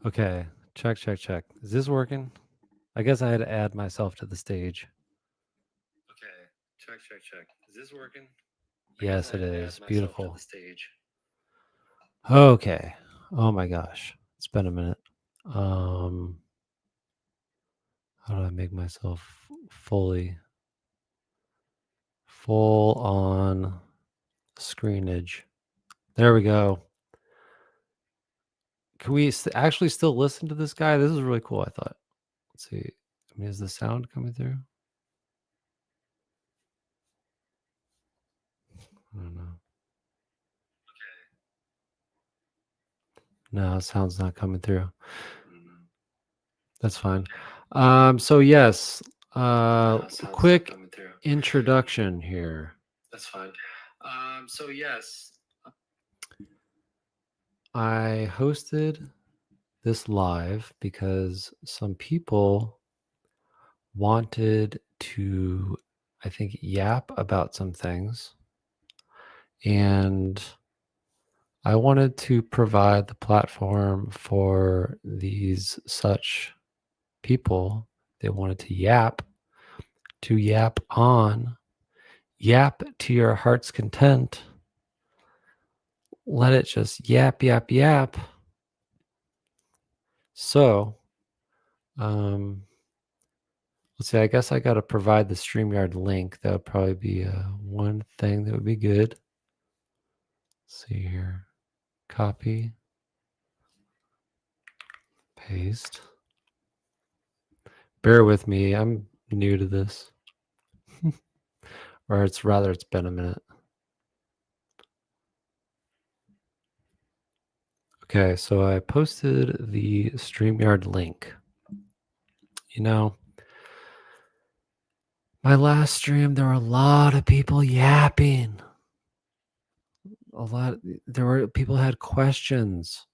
Okay, check, check, check. Is this working? I guess I had to add myself to the stage. Okay, check, check, check. Is this working? Yes, it is. Beautiful. Okay. Oh my gosh. It's been a minute. Um, how do I make myself full on screenage? There we go. Can we actually still listen to this guy? This is really cool, I thought. Let's see. I mean, is the sound coming through? I don't know. No, sound's not coming through. That's fine. So yes, quick introduction here. That's fine. So yes, I hosted this live because some people wanted to, I think, yap about some things. And I wanted to provide the platform for these such people. They wanted to yap on, yap to your heart's content. Let it just yap, yap, yap. So, let's see, I guess I got to provide the StreamYard link. That would probably be one thing that would be good. Let's see here. Copy. Paste. Bear with me. I'm new to this. Or it's been a minute. Okay, so I posted the StreamYard link. You know, my last stream, there were a lot of people yapping. People had questions.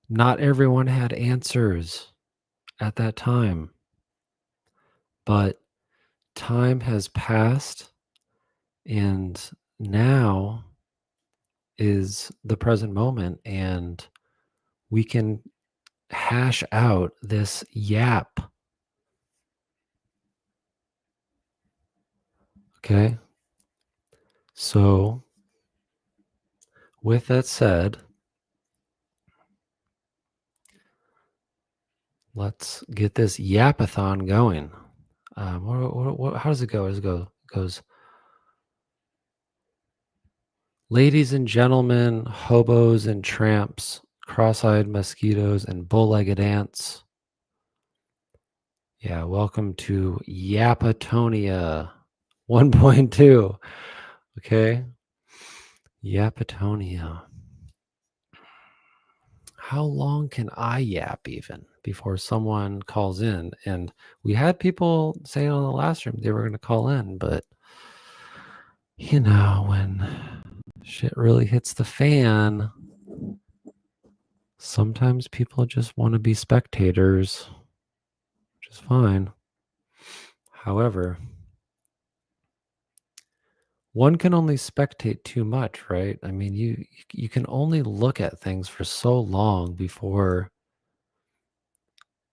Not everyone had answers at that time. But time has passed, and now is the present moment, and we can hash out this yap. Okay? So, with that said, let's get this yapathon going. How does it go? It goes, ladies and gentlemen, hobos and tramps, cross-eyed mosquitoes and bull-legged ants. Yeah, welcome to Yappertonia 1.2. Okay. Yappertonia. How long can I yap even before someone calls in? And we had people saying on the last stream they were going to call in, but you know, when shit really hits the fan, sometimes people just want to be spectators, which is fine. However, one can only spectate too much, right? I mean, you can only look at things for so long before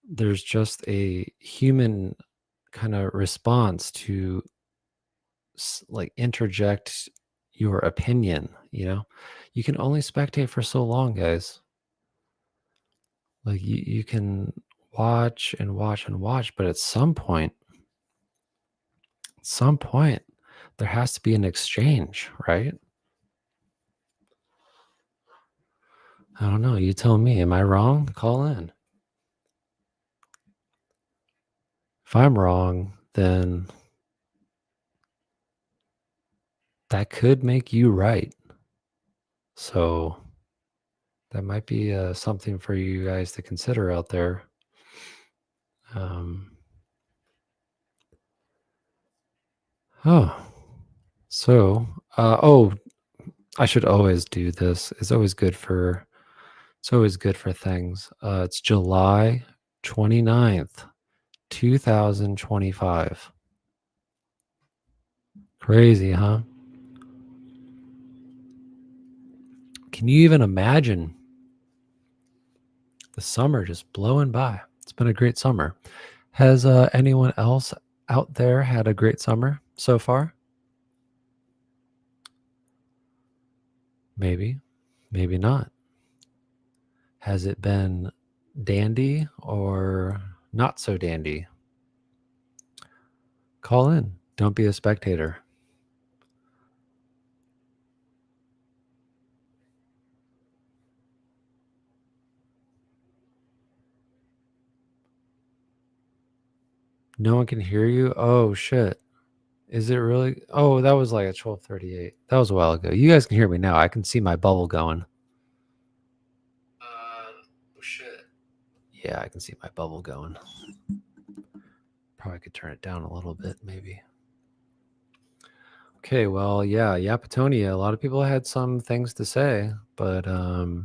there's just a human kind of response to like interject your opinion, you know? You can only spectate for so long, guys. Like you can watch and watch and watch, but at some point, there has to be an exchange, right? I don't know. You tell me. Am I wrong? Call in. If I'm wrong, then that could make you right. So that might be something for you guys to consider out there. So I should always do this. It's always good for things. It's July 29th, 2025. Crazy, huh? Can you even imagine The summer just blowing by. It's been a great summer. Has anyone else out there had a great summer so far? Maybe, maybe not. Has it been dandy or not so dandy? Call in. Don't be a spectator. No one can hear you? Oh, shit. Is it really? Oh, that was like at 12:38. That was a while ago. You guys can hear me now. I can see my bubble going. Oh, shit. Yeah, I can see my bubble going. Probably could turn it down a little bit, maybe. Okay, well, yeah, Yappertonia. A lot of people had some things to say, but no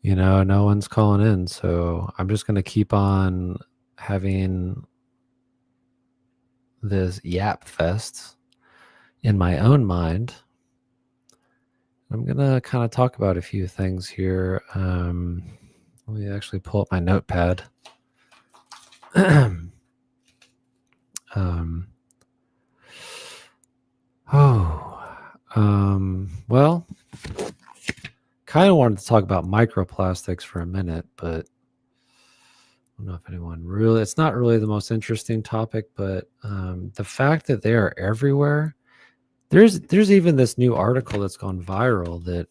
one's calling in, so I'm just gonna keep on having this yap fest in my own mind. I'm gonna kind of talk about a few things here. Let me actually pull up my notepad. Well, kind of wanted to talk about microplastics for a minute, but I don't know if anyone really, it's not really the most interesting topic, but the fact that they are everywhere, there's even this new article that's gone viral that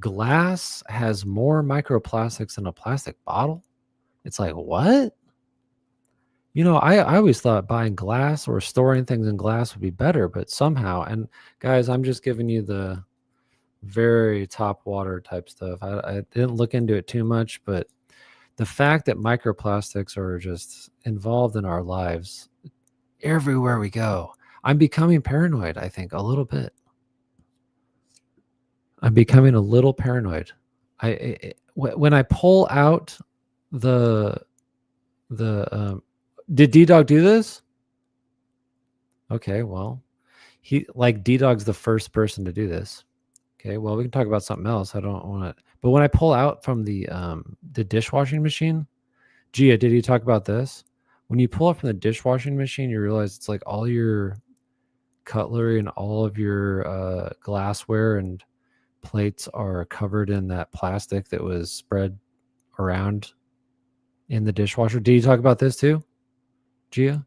glass has more microplastics than a plastic bottle. It's like, what? I always thought buying glass or storing things in glass would be better, but somehow, and guys, I'm just giving you the very top water type stuff. I didn't look into it too much, but the fact that microplastics are just involved in our lives everywhere we go, I'm becoming paranoid, I think, a little bit. I'm becoming a little paranoid. When I pull out the did D-Dog do this? Okay, well, D-Dog's the first person to do this. Okay, well, we can talk about something else. I don't want to, but when I pull out from the dishwashing machine, Gia, did you talk about this? When you pull up from the dishwashing machine, you realize it's like all your cutlery and all of your glassware and plates are covered in that plastic that was spread around in the dishwasher. Did you talk about this too, Gia?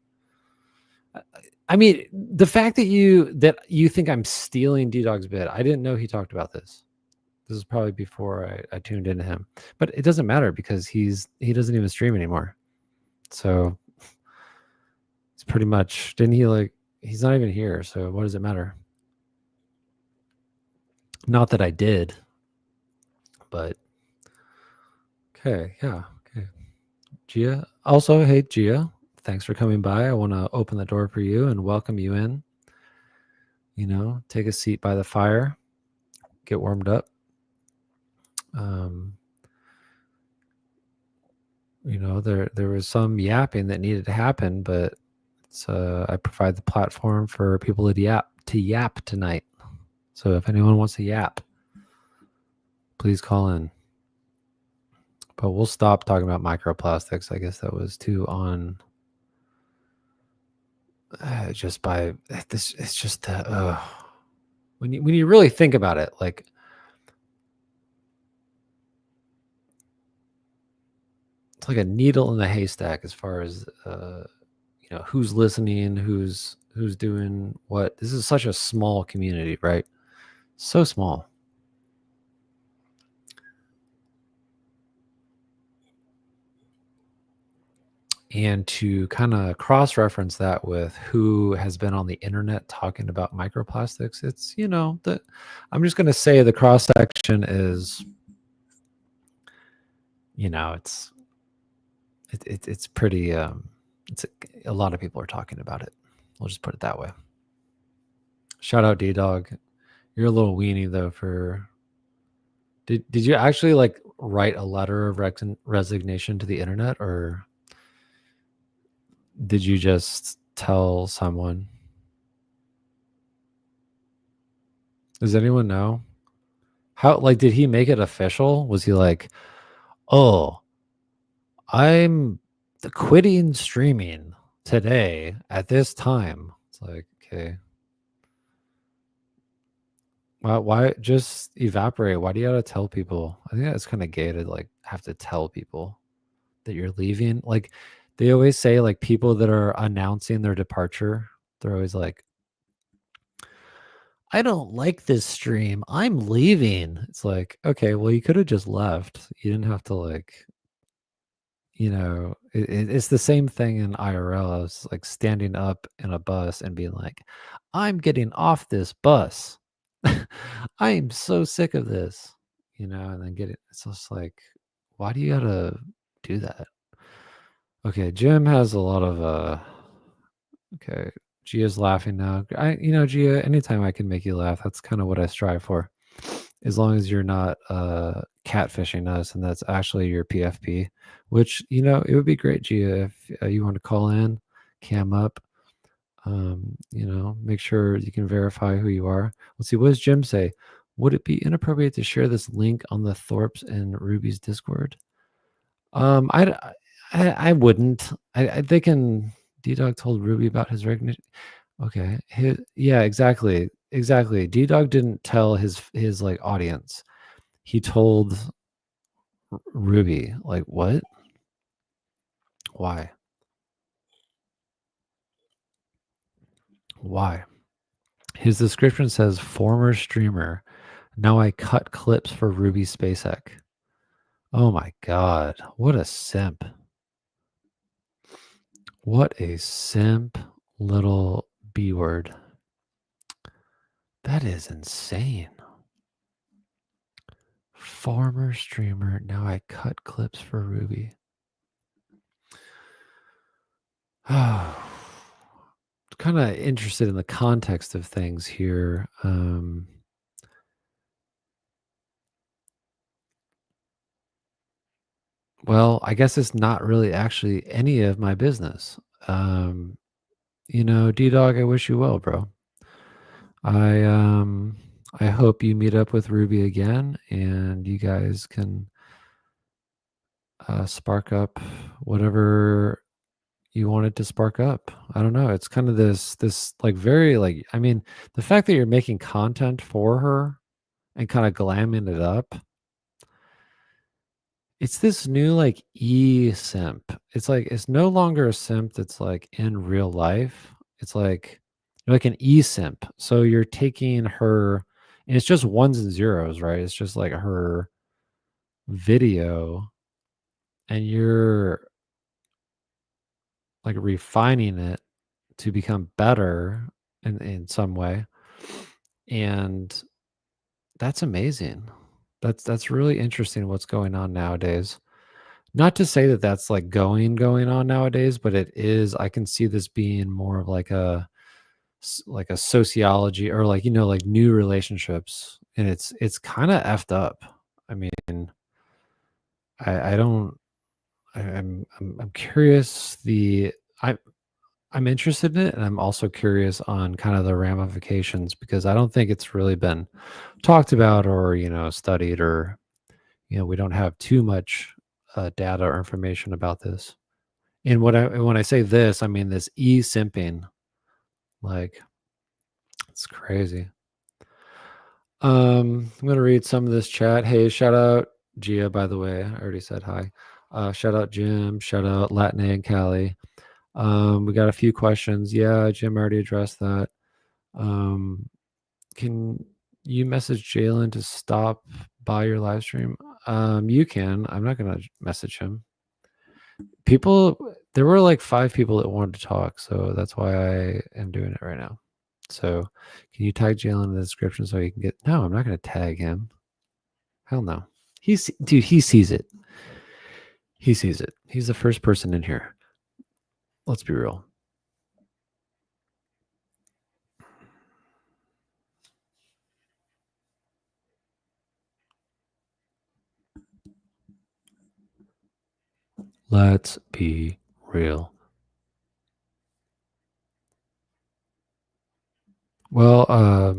I mean, the fact that you think I'm stealing D-Dog's bit, I didn't know he talked about this. This is probably before I tuned into him, but it doesn't matter because he doesn't even stream anymore. So it's pretty much, didn't he he's not even here. So what does it matter? Not that I did, but okay. Yeah. Okay. Gia. Also, hey, Gia, thanks for coming by. I want to open the door for you and welcome you in. Take a seat by the fire, get warmed up. There was some yapping that needed to happen, but I provide the platform for people to yap tonight. So if anyone wants to yap, please call in. But we'll stop talking about microplastics. I guess that was too on. Just by this, it's just when you really think about it, like it's like a needle in the haystack as far as who's listening, who's doing what. This is such a small community, right? So small. And to kind of cross-reference that with who has been on the internet talking about microplastics, it's I'm just going to say the cross section is it's pretty it's a lot of people are talking about it. We'll just put it that way. Shout out D-Dog. You're a little weenie though. Did you actually write a letter of resignation to the internet, or did you just tell someone? Does anyone know how? Did he make it official? Was he like, Oh, I'm quitting streaming today at this time. It's like, okay, why just evaporate? Why do you gotta tell people? I think that's kind of gay to like have to tell people that you're leaving. Like they always say, like people that are announcing their departure, they're always like, I don't like this stream. I'm leaving. It's like, okay, well, you could have just left. You didn't have to like, it's the same thing in IRL. It's like standing up in a bus and being like, I'm getting off this bus. I am so sick of this, and then it's just like, why do you gotta do that? Okay, Jim has a lot of okay. Gia's laughing now. Gia, anytime I can make you laugh, that's kind of what I strive for. As long as you're not catfishing us and that's actually your PFP, which, it would be great, Gia, if you want to call in, cam up, make sure you can verify who you are. Let's see, what does Jim say? Would it be inappropriate to share this link on the Thorpe's and Ruby's Discord? I wouldn't. They can. D Dog told Ruby about his recognition. Okay. Yeah, exactly. Exactly. D Dog didn't tell his like audience. He told Ruby. Like what? Why? Why? His description says former streamer. Now I cut clips for Ruby SpaceX. Oh my god. What a simp. What a simp little B word. That is insane. Former streamer. Now I cut clips for Ruby. Oh, kind of interested in the context of things here. Well, I guess it's not really actually any of my business. D Dog, I wish you well, bro. I hope you meet up with Ruby again and you guys can spark up whatever you wanted to spark up. I don't know. It's kind of this like very like I mean, the fact that you're making content for her and kind of glamming it up, it's this new like simp. It's like it's no longer a simp that's like in real life. It's like you're like an simp. So you're taking her and it's just ones and zeros, right? It's just like her video and you're like refining it to become better in some way. And that's amazing. That's really interesting what's going on nowadays. Not to say that that's like going on nowadays, but it is. I can see this being more of like like a sociology or like like new relationships, and it's kind of effed up. I mean, I don't. I'm curious. I I'm interested in it, and I'm also curious on kind of the ramifications because I don't think it's really been talked about or studied or we don't have too much data or information about this. And when I say this, I mean this simping. Like it's crazy. I'm gonna read some of this chat. Hey, shout out Gia, by the way. I already said hi. Shout out Jim. Shout out Latine and Callie. We got a few questions. Yeah, Jim already addressed that. Can you message Jalen to stop by your live stream? You can. I'm not gonna message him. There were like 5 people that wanted to talk, so that's why I am doing it right now. So can you tag Jalen in the description so he can get no, I'm not gonna tag him. Hell no. Dude, he sees it. He sees it. He's the first person in here. Let's be real. Let's be real. Well, let's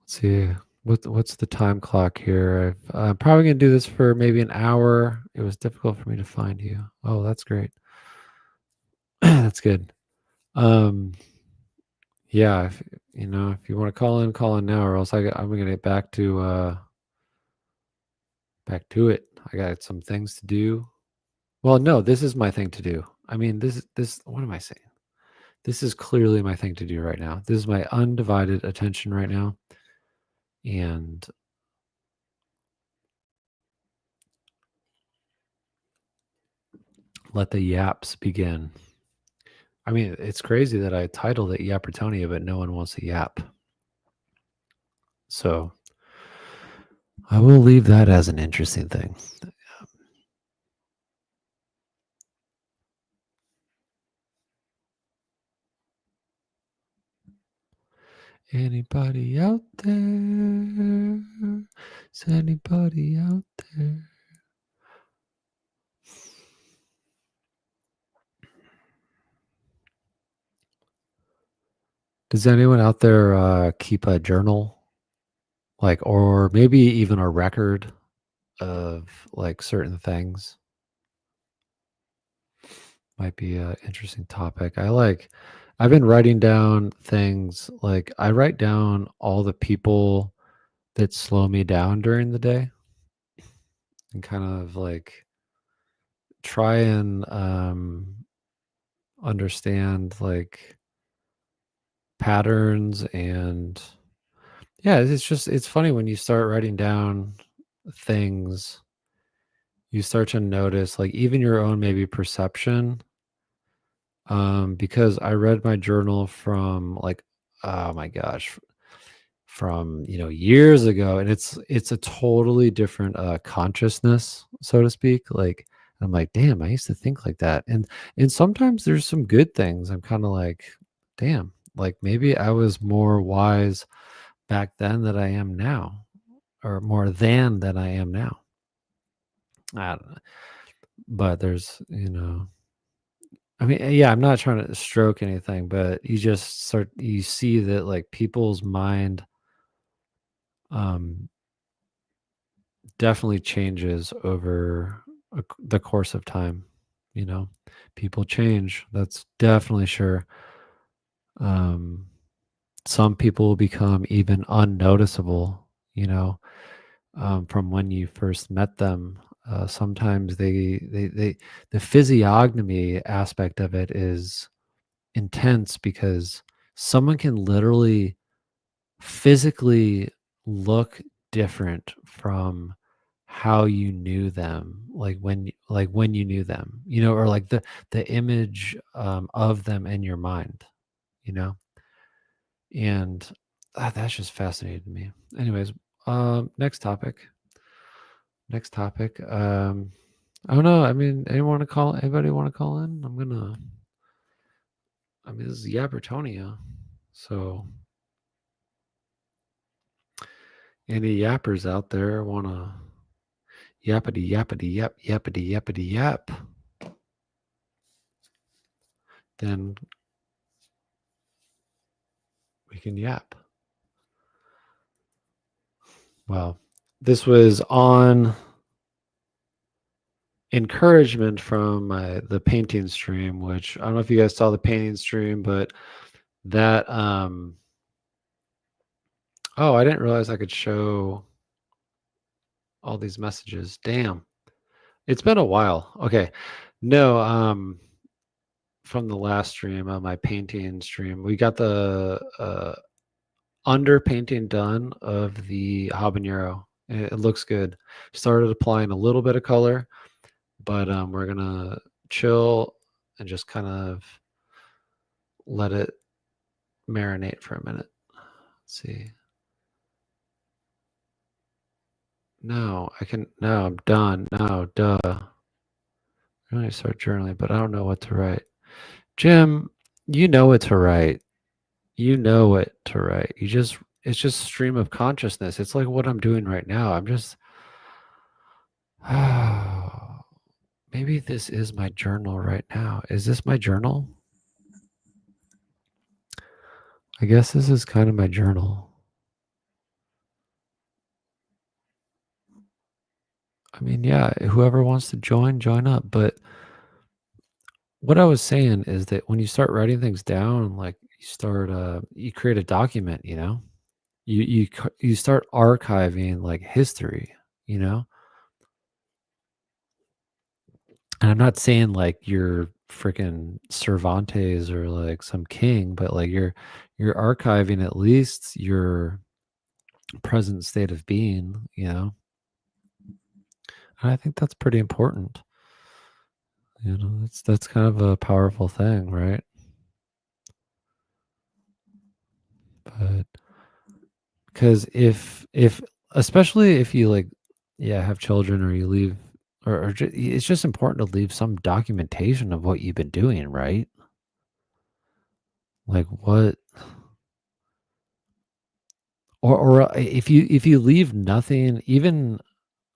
see. what's the time clock here? I'm probably gonna do this for maybe an hour. It was difficult for me to find you. Oh, that's great. That's good. Um, yeah, if if you want to call in now, or else I'm gonna get back to it. I got some things to do. Well, no, this is my thing to do. I mean, this. What am I saying? This is clearly my thing to do right now. This is my undivided attention right now, and let the yaps begin. I mean, it's crazy that I titled it Yappertonia, but no one wants to yap. So I will leave that as an interesting thing. Anybody out there? Is anybody out there? Does anyone out there keep a journal, like, or maybe even a record of like certain things? Might be a interesting topic. I've been writing down things, like I write down all the people that slow me down during the day, and kind of like try and understand like patterns. And yeah, it's funny when you start writing down things, you start to notice like even your own maybe perception. Because I read my journal from like, oh my gosh, from years ago, and it's a totally different consciousness, so to speak. Like I'm like, damn, I used to think like that. And sometimes there's some good things. I'm kind of like, damn, like maybe I was more wise back then than I am now, or more than I am now. I don't know. But there's, I mean, yeah, I'm not trying to stroke anything, but you see that like people's mind um definitely changes over the course of time. You know, people change. That's definitely sure. Um, some people become even unnoticeable. From when you first met them. Sometimes the physiognomy aspect of it is intense, because someone can literally physically look different from how you knew them, like when you knew them, or like the image of them in your mind, you know and that's just fascinating to me. Anyways, next topic. I don't know. I mean, anybody want to call in? This is Yappertonia, so any yappers out there want to yappity yappity yap yappity yappity yap, then we can yap. Well, this was on encouragement from the painting stream, which I don't know if you guys saw the painting stream, but that oh, I didn't realize I could show all these messages. Damn. It's been a while. Okay. No, from the last stream, on my painting stream, we got the under painting done of the habanero. It looks good. Started applying a little bit of color, but we're gonna chill and just kind of let it marinate for a minute. Let's see. No, I'm done. No, duh. I'm gonna start journaling, but I don't know what to write. Jim, you know what to write. You know what to write. It's just stream of consciousness. It's like what I'm doing right now. I'm just maybe this is my journal right now. Is this my journal? I guess this is kind of my journal. I mean, yeah, whoever wants to join, join up. But what I was saying is that when you start writing things down, like you create a document, you start archiving like history, you know? And I'm not saying like you're freaking Cervantes or like some king, but like you're archiving at least your present state of being, you know? And I think that's pretty important. That's kind of a powerful thing, right? But because if especially if you like, yeah, have children or you leave it's just important to leave some documentation of what you've been doing, right? Like what or if you leave nothing, even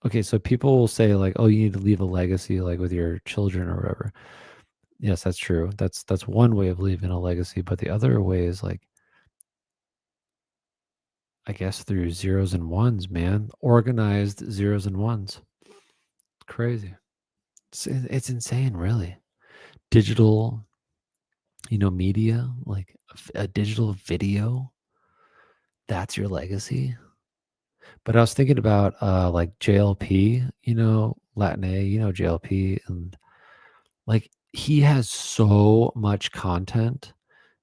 okay, so people will say like, oh, you need to leave a legacy like with your children or whatever. Yes, that's true. That's one way of leaving a legacy, but the other way is like, I guess through zeros and ones, man. Organized zeros and ones. Crazy. It's insane, really. Digital, media, like a digital video, that's your legacy. But I was thinking about like JLP, Latin A, JLP, and like he has so much content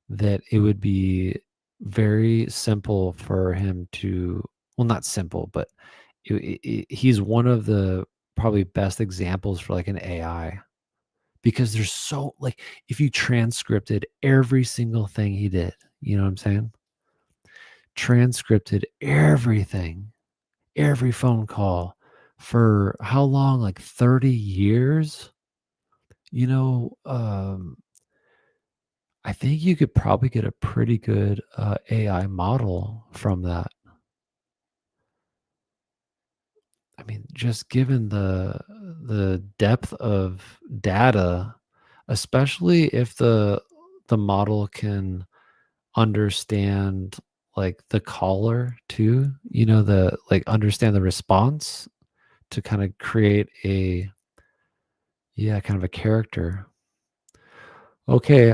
that it would be very simple for him to, well, not simple, but he's one of the probably best examples for like an AI, because there's so like if you transcripted every single thing he did, you know what I'm saying? Transcripted everything, every phone call for how long? Like 30 years? You know, I think you could probably get a pretty good AI model from that. I mean, just given the depth of data, especially if the model can understand like the caller too, the like understand the response to kind of create a, yeah, kind of a character. Okay,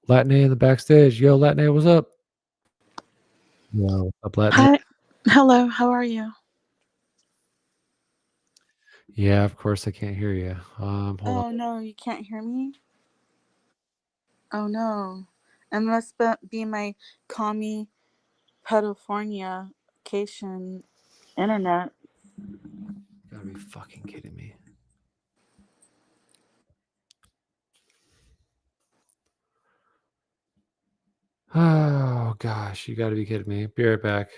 Latin A in the backstage. Yo, Latin A, what's up? Yo, what's up, Latin A? Hi. Hello, how are you? Yeah, of course I can't hear you. Hold on. Oh no, you can't hear me? Oh no. It must be my call me California cation internet. You gotta be fucking kidding me. Oh gosh, you gotta be kidding me. Be right back.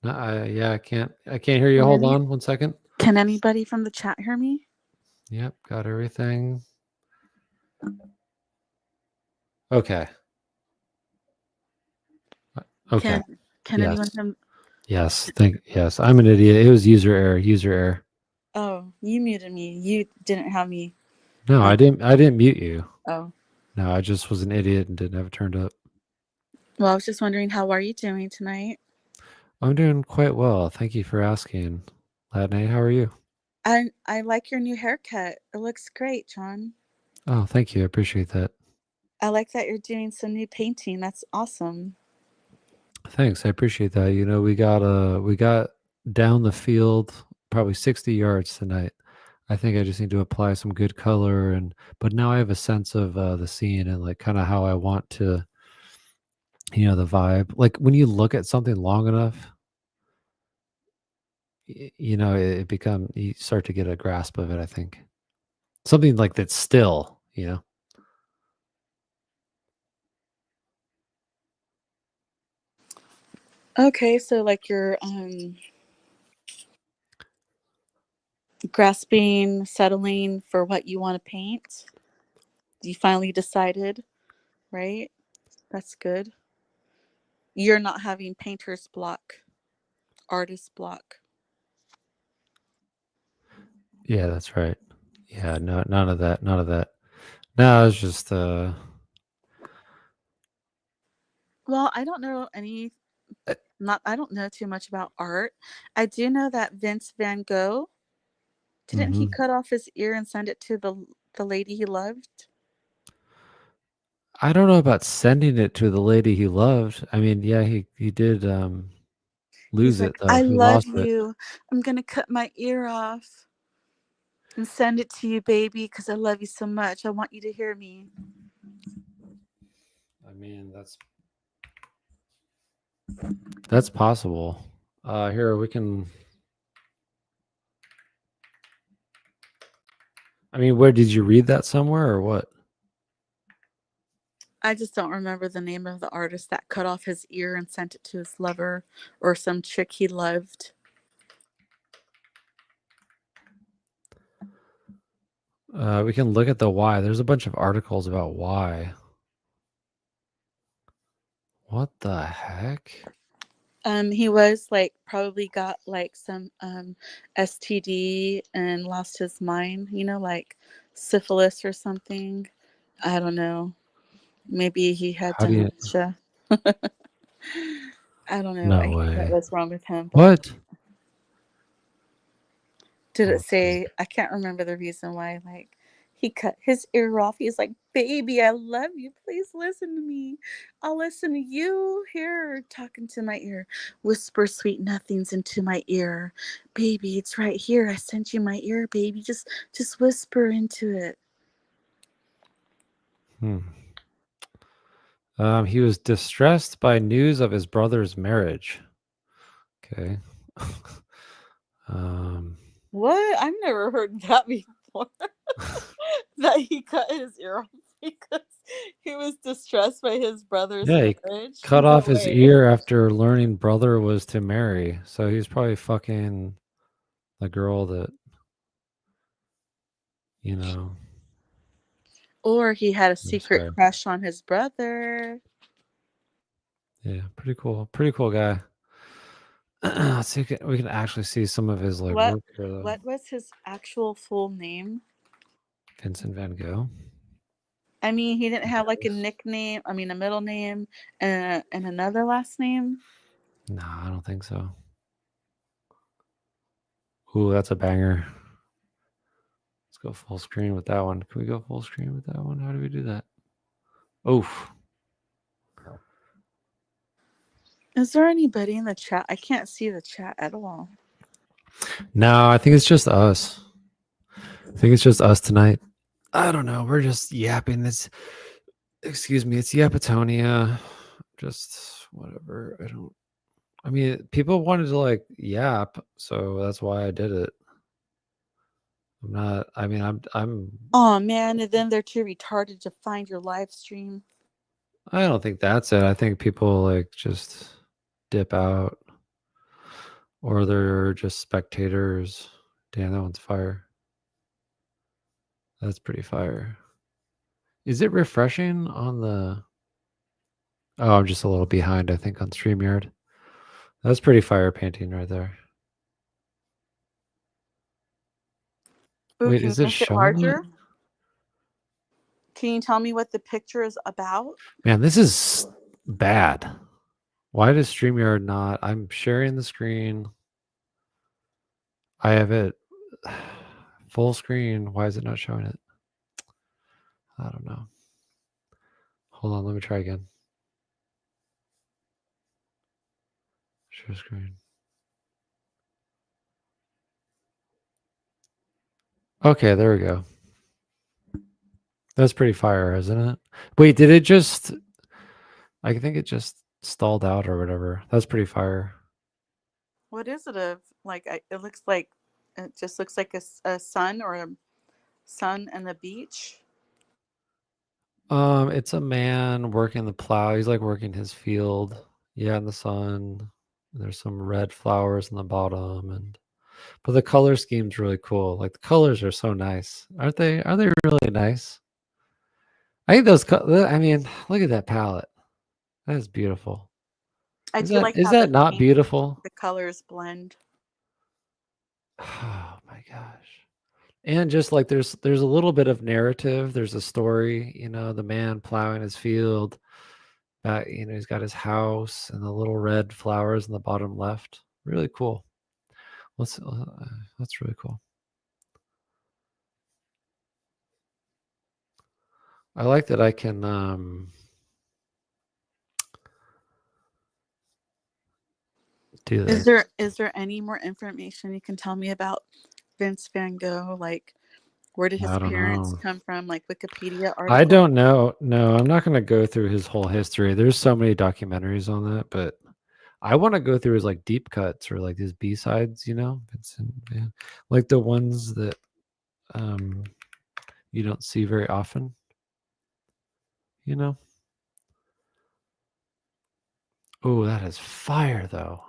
No, yeah, I can't hear you. Can Hold any on 1 second. can anybody from the chat hear me? Yep, got everything. Okay. Okay. Can can anyone Yes. from Yes. I'm an idiot. It was user error. User error. Oh, you muted me. You didn't have me No, I on. didn't. I didn't mute you. Oh. No, I just was an idiot and didn't have it turned up. Well, I was just wondering, how are you doing tonight? I'm doing quite well. Thank you for asking. Latney, how are you? I like your new haircut. It looks great, John. Oh, thank you. I appreciate that. I like that you're doing some new painting. That's awesome. Thanks. I appreciate that. We got down the field probably 60 yards tonight. I think I just need to apply some good color, but now I have a sense of the scene and like kind of how I want to, the vibe. Like when you look at something long enough, it become you start to get a grasp of it, I think. Something like that's still. Okay, so like you're grasping, settling for what you want to paint. You finally decided, right? That's good. You're not having painter's block, artist block. Yeah, that's right. Yeah, no, none of that. None of that. No, it's just Well, I don't know any. not I don't know too much about art. I do know that Vince Van Gogh, didn't he Mm-hmm. cut off his ear and send it to the lady he loved? I don't know about sending it to the lady he loved. I mean, yeah, he did He's lose like, it though. "I He love lost it. you. I'm going to cut my ear off and send it to you, baby, cuz I love you so much. I want you to hear me." I mean, that's possible. Here we can. I mean, where did you read that somewhere or what? I just don't remember the name of the artist that cut off his ear and sent it to his lover or some chick he loved. We can look at the why. There's a bunch of articles about why. What the heck? He was like probably got like some STD and lost his mind, like syphilis or something. I don't know. Maybe he had How do you? dementia. I don't know No what way. was wrong with him, but What? did it Let's see. say? I can't remember the reason why. Like he cut his ear off. He's like, "Baby, I love you. Please listen to me. I'll listen to you here talking to my ear. Whisper sweet nothings into my ear, baby. It's right here. I sent you my ear, baby. Just whisper into it." Hmm. He was distressed by news of his brother's marriage. Okay. um, What? I've never heard that before. That he cut his ear off because he was distressed by his brother's yeah, he marriage. cut No off his way. ear after learning brother was to marry. So he's probably fucking the girl that, you know. Or he had a I'm secret sorry. crush on his brother. Yeah, pretty cool. Pretty cool guy. Let's see, we can actually see some of his like What work here though. what was his actual full name? Vincent Van Gogh. I mean, he didn't have like a Yes. nickname, I mean a middle name and another last name. No, I don't think so. Ooh, that's a banger. Let's go full screen with that one. Can we go full screen with that one? How do we do that? Oof. Is there anybody in the chat? I can't see the chat at all. No, I think it's just us. I think it's just us tonight. I don't know. We're just yapping. Excuse me, it's Yappertonia. Just whatever. I mean, people wanted to like yap, so that's why I did it. I'm not, I mean, Oh man, and then they're too retarded to find your live stream. I don't think that's it. I think people like just dip out or they're just spectators. Damn, that one's fire. That's pretty fire. Is it refreshing on the? Oh, I'm just a little behind, I think, on StreamYard. That's pretty fire painting right there. Ooh, Wait, can is you it make it showing it? larger? Can you tell me what the picture is about? Man, this is bad. Why does StreamYard not? I'm sharing the screen. I have it full screen. Why is it not showing it? I don't know. Hold on, let me try again. Share screen. Okay, there we go. That's pretty fire, isn't it? Wait, did it just? I think it just stalled out or whatever. That's pretty fire. What is it of? Like, it looks like it just looks like a sun or a sun and the beach. It's a man working the plow. He's like working his field. Yeah, in the sun. There's some red flowers in the bottom, but the color scheme's really cool. Like the colors are so nice, aren't they? Are they really nice? I think I mean, look at that palette. That is beautiful. I Is do that like is how the that not paint, beautiful? the colors blend. Oh my gosh. And just like there's a little bit of narrative, there's a story, the man plowing his field, He's got his house and the little red flowers in the bottom left. Really cool. That's really cool. I like that I can do this. Is there any more information you can tell me about Vince Van Gogh? Like, where did his I don't parents know. come from? Like Wikipedia I article? don't know. No, I'm not going to go through his whole history. There's so many documentaries on that, but I want to go through his like deep cuts or like his B-sides, Vincent Van, like the ones that um you don't see very often, you know. Oh, that is fire though.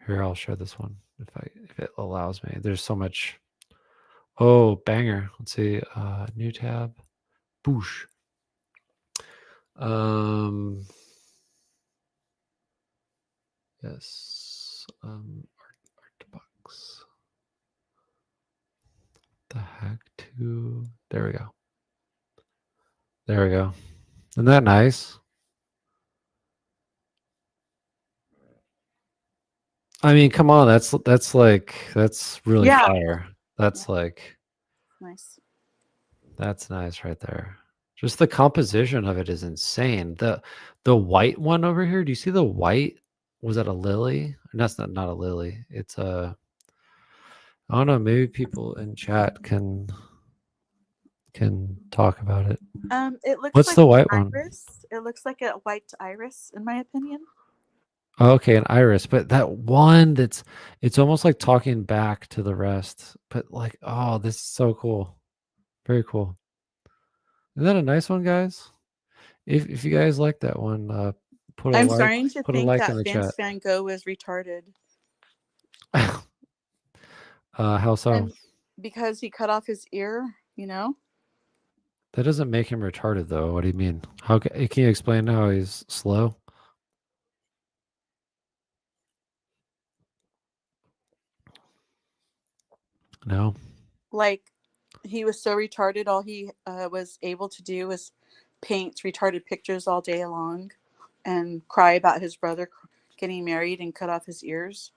Here, I'll share this one if it allows me. There's so much. Oh, banger. Let's see. New tab. Boosh. Um yes. Art box. The heck to there we go. There we go. Isn't that nice? I mean, come on, that's really Yeah. fire. Yeah. That's like Nice. that's nice right there. Just the composition of it is insane. The white one over here, do you see the white? Was that a lily? That's not a lily. It's a I don't know, maybe people in chat can talk about it. It looks What's like the an white one? iris. It looks like a white iris, in my opinion. Oh, okay, an iris, but that one it's almost like talking back to the rest. But like, oh, this is so cool. Very cool. Isn't that a nice one, guys? If you guys like that one, I'm starting to put a think like in that the Vince chat. Van Gogh is retarded. How so? And because he cut off his ear, you know? That doesn't make him retarded, though. What do you mean? Can you explain how he's slow? No. Like, he was so retarded, all he was able to do was paint retarded pictures all day long and cry about his brother getting married and cut off his ears.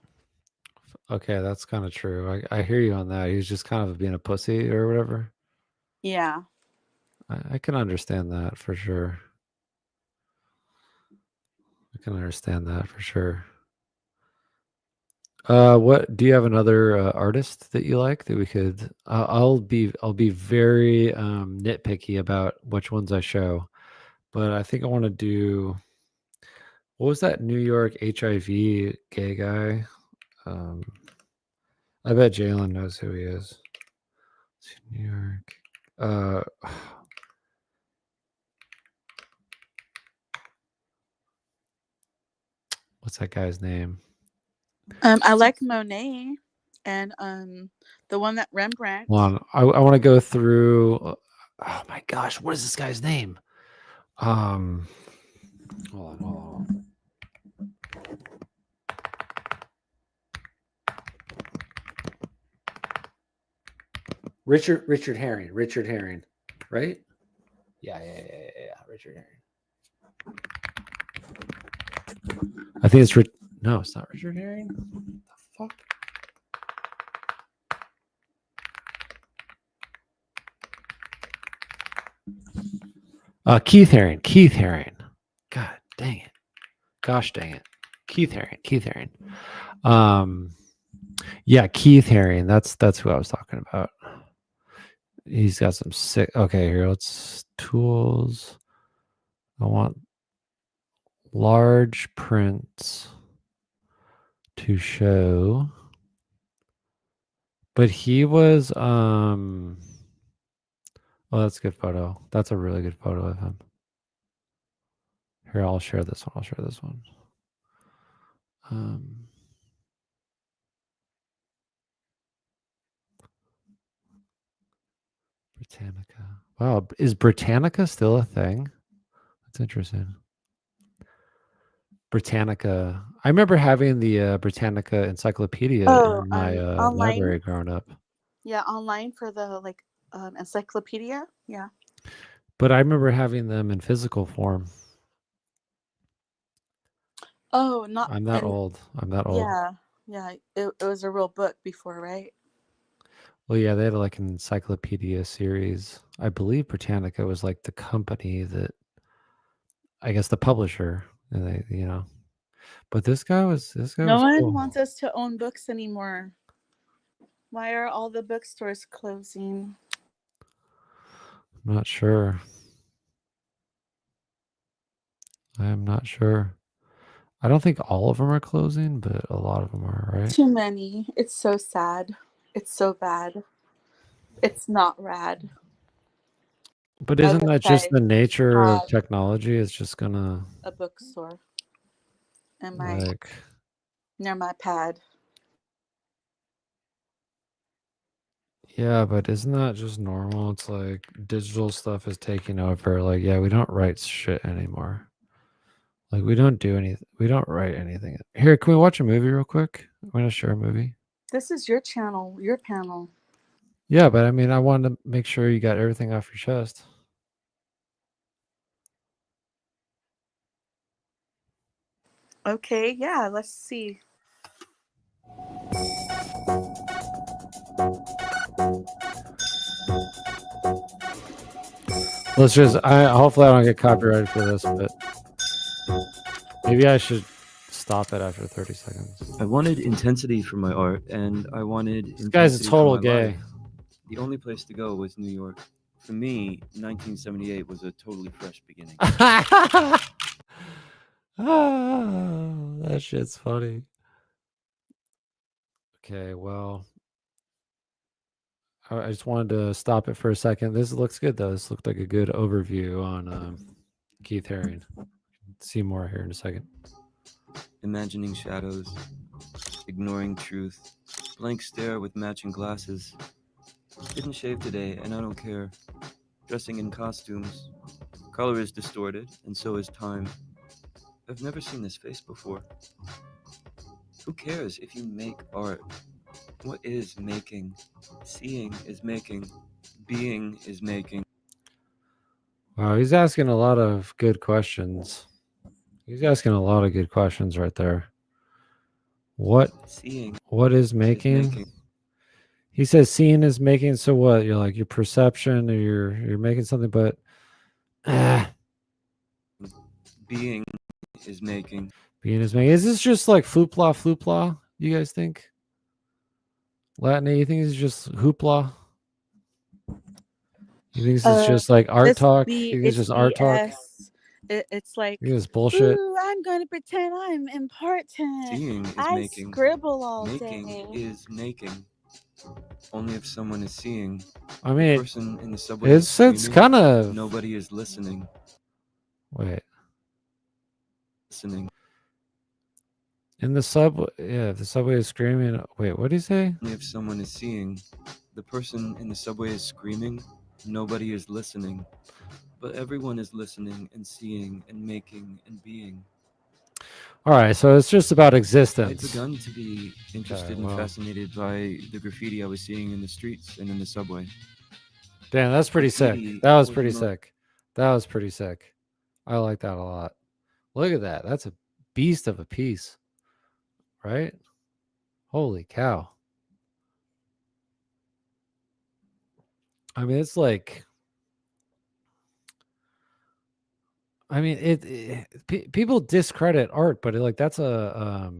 Okay, that's kind of true. I hear you on that. He's just kind of being a pussy or whatever. Yeah. I can understand that for sure. I can understand that for sure. What do you have another artist that you like that we could? I'll be very nitpicky about which ones I show, but I think I want to do. What was that New York HIV gay guy? Um, I bet Jalen knows who he is. New York. What's that guy's name? I like Monet and the one that Rembrandt. Hold on. I want to go through. Oh my gosh, what is this guy's name? Um, hold on. Richard Herring. Richard Herring, right? Yeah. Richard Herring. I think it's No, it's not Richard Herring. The fuck? Keith Haring. Keith Haring. God dang it. Gosh dang it. Keith Haring. Keith Haring. Yeah, Keith Haring. That's who I was talking about. He's got some sick. Okay, here let's tools. I want large prints to show. But he was oh, that's a good photo. That's a really good photo of him. Here, I'll share this one. Britannica. Wow, is Britannica still a thing? That's interesting. Britannica. I remember having the Britannica encyclopedia in my Online. library growing up. Yeah, online for the encyclopedia. Yeah. But I remember having them in physical form. Oh, not I'm that and old. I'm that old. yeah, yeah. It was a real book before, right? Well, yeah, they had like an encyclopedia series. I believe Britannica was like the company that, I guess, the publisher, and they. But this guy No was one cool. wants us to own books anymore. Why are all the bookstores closing? I'm not sure. I am not sure. I don't think all of them are closing, but a lot of them are, right? Too many. It's so sad. It's so bad. It's not rad. But I isn't wish that just I the nature of had technology? It's just gonna a bookstore in my like, near my pad. yeah, but isn't that just normal? It's like digital stuff is taking over. Like, yeah, we don't write shit anymore. Like, we don't do anything. We don't write anything. Here, can we watch a movie real quick? I'm gonna share a movie. This is your channel, your panel. Yeah, but I mean, I wanted to make sure you got everything off your chest. Okay, yeah, let's see. Let's just. Hopefully I don't get copyrighted for this, but maybe I should stop it after 30 seconds. I wanted intensity for my art, and I wanted This guy's a intensity total for my gay. life. The only place to go was New York. For me, 1978 was a totally fresh beginning. Oh, that shit's funny. Okay, well, I just wanted to stop it for a second. This looks good though. This looked like a good overview on Keith Haring. See more here in a second. Imagining shadows, ignoring truth, blank stare with matching glasses. Didn't shave today, and I don't care. Dressing in costumes. Color is distorted, and so is time. I've never seen this face before. Who cares if you make art? What is making? Seeing is making. Being is making. Wow, he's asking a lot of good questions. He's asking a lot of good questions right there. What Seeing is is making? making. He says seeing is making. So what? You're like your perception, or you're making something, but Being is making. being is making. Is this just like floopla? You guys think? Latin? You think it's just hoopla? You think this is just like art talk? You think it's It's just art talk? BS. It's like, You think it's bullshit? ooh, I'm gonna pretend I'm important. Seeing is I making. scribble all Making day. is making. Only if someone is seeing. I The mean, person in the subway is it's screaming. kind of. Nobody is listening. Wait, Listening. in the subway. Yeah, if the subway is screaming. Wait, what do you say? Only if someone is seeing. The person in the subway is screaming. Nobody is listening. But everyone is listening and seeing and making and being. All right, so it's just about I'd existence. begun to be interested and well. fascinated by the graffiti I was seeing in the streets and in the subway. Damn, that's pretty sick. Graffiti That was was pretty the mo- sick. That was pretty sick. I like that a lot. Look at that. That's a beast of a piece, right? Holy cow. I mean, it's like, I mean, people discredit art, but like that's a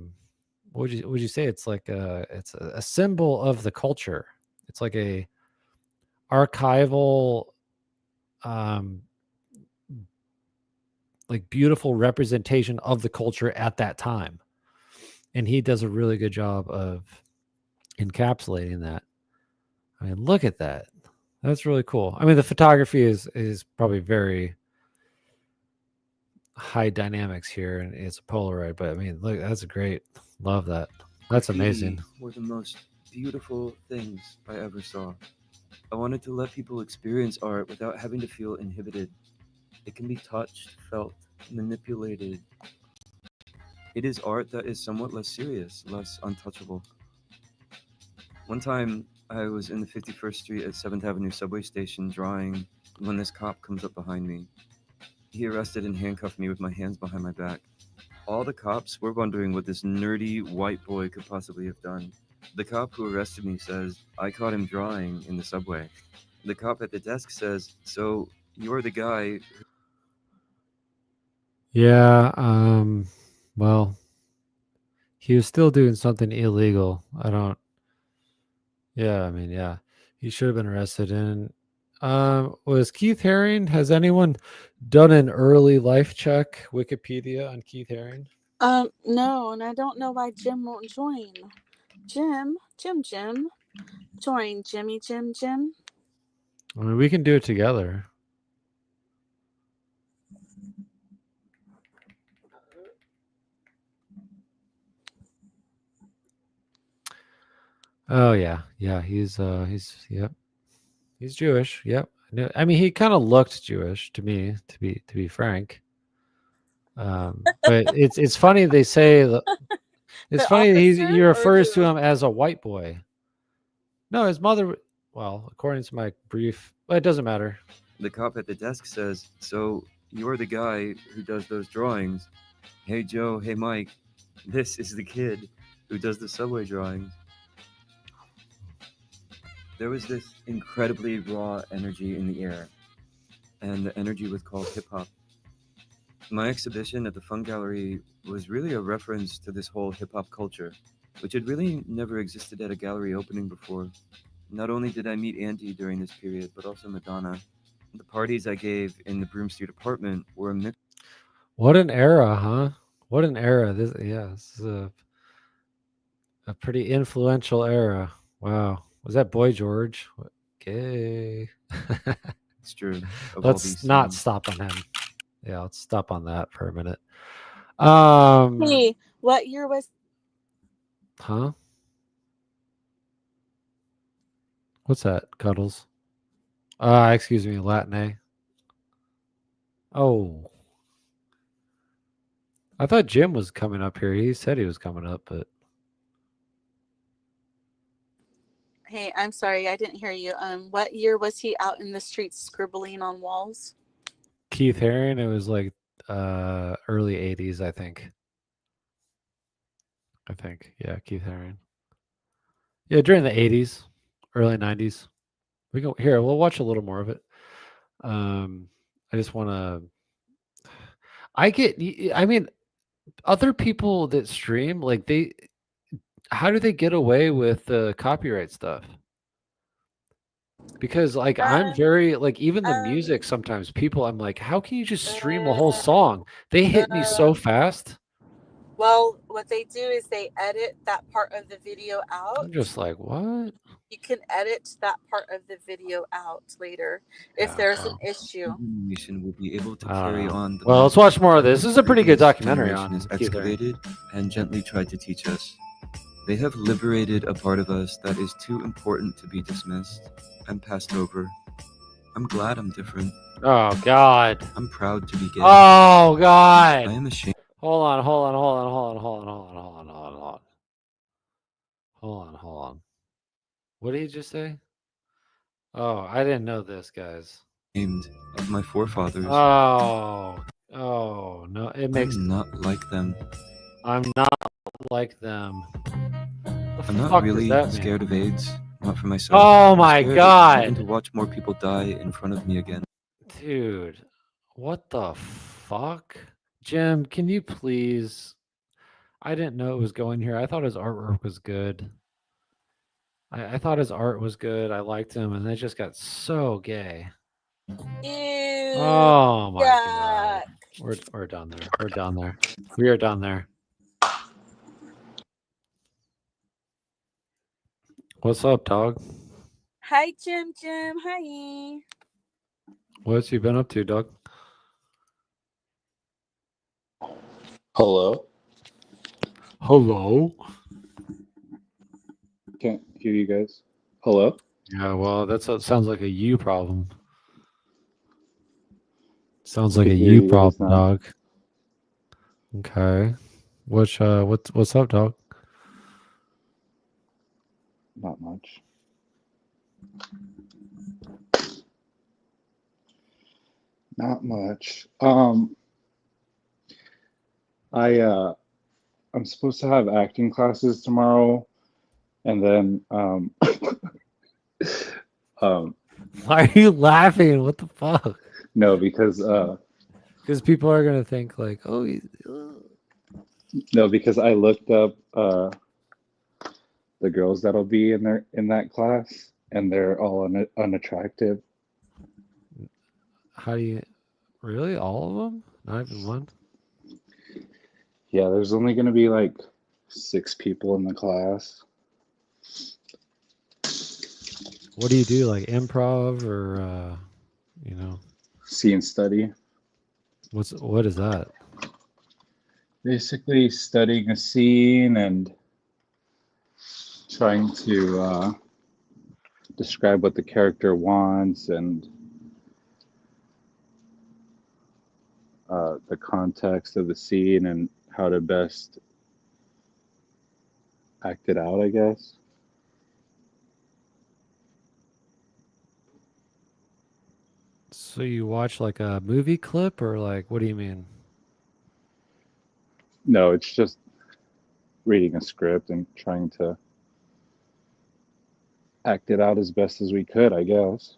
what would you say? It's like it's a symbol of the culture. It's like a archival, um, like beautiful representation of the culture at that time, and he does a really good job of encapsulating that. I mean, look at that. That's really cool. I mean, the photography is probably very high dynamics here, and it's a Polaroid. But I mean, look, that's great. Love that. That's graffiti amazing. were the most beautiful things I ever saw. I wanted to let people experience art without having to feel inhibited. It can be touched, felt, manipulated. It is art that is somewhat less serious, less untouchable. One time, I was in the 51st Street at 7th Avenue subway station drawing when this cop comes up behind me. He arrested and handcuffed me with my hands behind my back. All the cops were wondering what this nerdy white boy could possibly have done. The cop who arrested me says, I caught him drawing in the subway. The cop at the desk says, so you're the guy. Yeah. Well, he was still doing something illegal. I don't. Yeah. I mean, yeah, he should have been arrested. And was Keith Haring? Has anyone done an early life check Wikipedia on Keith Haring? No, and I don't know why Jim won't join. Jim, join Jimmy, Jim. I mean, we can do it together. Oh yeah, yeah. He's yep. He's Jewish. Yep. I mean, he kind of looked Jewish to me, to be frank. But it's funny they say that. It's The funny he officer or refers to you? him as a white boy. No, his mother. Well, according to my brief, but it doesn't matter. The cop at the desk says, so you're the guy who does those drawings. Hey Joe, hey Mike, this is the kid who does the subway drawings. There was this incredibly raw energy in the air, and the energy was called hip hop. My exhibition at the Fun Gallery was really a reference to this whole hip hop culture, which had really never existed at a gallery opening before. Not only did I meet Andy during this period, but also Madonna. The parties I gave in the Broom Street apartment were a mix. What an era, huh? What an era. This is a pretty influential era. Wow. Was that Boy George? Okay. Mixture of all Let's these not sounds. stop on him. Yeah, let's stop on that for a minute. Hey, what year was? Huh? What's that? Cuddles. Excuse me, Latin. Oh. I thought Jim was coming up here. He said he was coming up, but Hey, I'm sorry, I didn't hear you. What year was he out in the streets scribbling on walls? Keith Haring, it was like early 80s, I think. Yeah, Keith Haring. Yeah, during the 80s, early 90s. We go here, we'll watch a little more of it. I just want to I mean, other people that stream, like how do they get away with the copyright stuff? Because like I'm very like even the music sometimes people I'm like, how can you just stream a whole song? They hit me so fast. Well, what they do is they edit that part of the video out. I'm just like, what? You can edit that part of the video out later if there's an issue. Nation will be able to I don't carry know. on the Well, let's watch more of this. This is a pretty good previous documentary generation on has Keith Haring. excavated and gently tried to teach us. They have liberated a part of us that is too important to be dismissed and passed over. I'm glad I'm different. Oh God. I'm proud to be gay. Oh God. I am ashamed. Hold on. What did he just say? Oh, I didn't know this, guys. Of my forefathers. Oh no, it makes. I'm not like them. I'm not like them. I'm not really scared of AIDS. Not for myself. Oh my God. I'm to watch more people die in front of me again. Dude, what the fuck? Jim, can you please? I didn't know it was going here. I thought his artwork was good. I thought his art was good. I liked him, and it just got so gay. Ew. Oh my God. We're done there. We're done there. We are done there. What's up, dog? Hi, Jim. Hi. What's you been up to, dog? Hello? Hello? Can't hear you guys. Hello? Yeah, well, sounds like a you problem. Sounds I like a can hear you you guys problem, now. dog. Okay. What's up, dog? Not much. Not much. I'm supposed to have acting classes tomorrow, and then um Why are you laughing? What the fuck? no, because Because people are gonna think like, oh, no, because I looked up the girls that'll be in that class, and they're all unattractive. how do you really all of them? Not even one. Yeah, there's only going to be like 6 people in the class. What do you do? Like improv or you know, See and study. what is that? Basically, studying a scene and trying to describe what the character wants and the context of the scene and how to best act it out, I guess. So you watch like a movie clip or like what do you mean? No, it's just reading a script and trying to act it out as best as we could, I guess.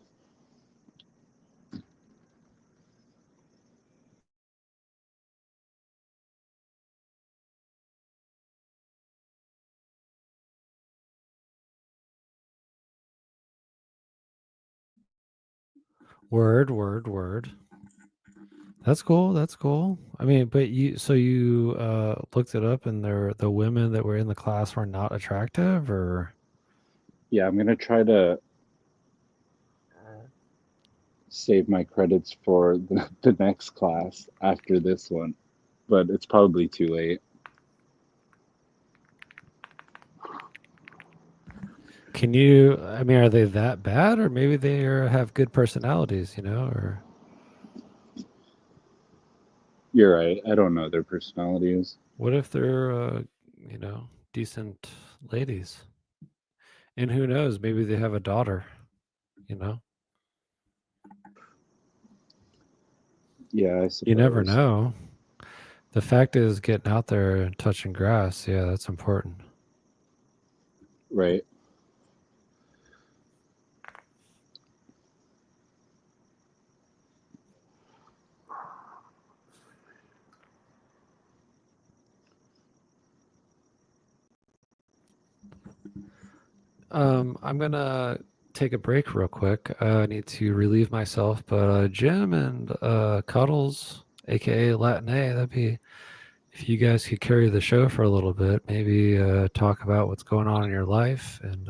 Word. That's cool. That's cool. I mean, but you looked it up and the women that were in the class were not attractive or Yeah, I'm going to try to save my credits for the next class after this one, but it's probably too late. can you I mean, are they that bad or maybe they have good personalities, you know, or You're right. I don't know their personalities. what if they're you know, decent ladies? And who knows, maybe they have a daughter, you know? Yeah, I You never suppose. know. The fact is getting out there and touching grass, yeah, that's important. Right. I'm gonna take a break real quick. I need to relieve myself, but Jim and Cuddles, aka Latin A, that'd be if you guys could carry the show for a little bit, maybe talk about what's going on in your life, and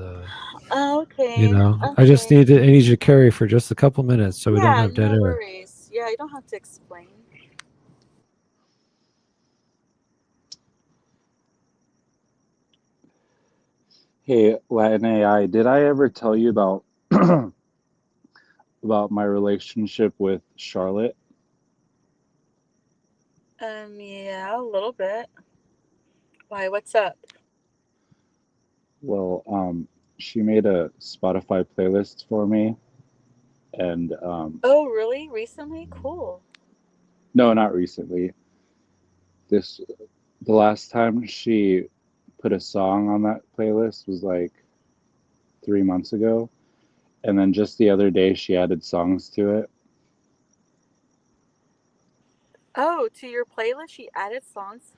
Oh, you okay. know, Okay. I need you to carry for just a couple minutes so we don't Yeah, have dead no air. worries. Yeah, you don't have to explain. Hey, Latin AI, did I ever tell you about about my relationship with Charlotte? Yeah, a little bit. Why, what's up? Well, she made a Spotify playlist for me, and Oh, really? Recently? Cool. no, not recently. This the last time she put a song on that playlist was like 3 months ago, and then just the other day she added songs to it. Oh, to your playlist? She added songs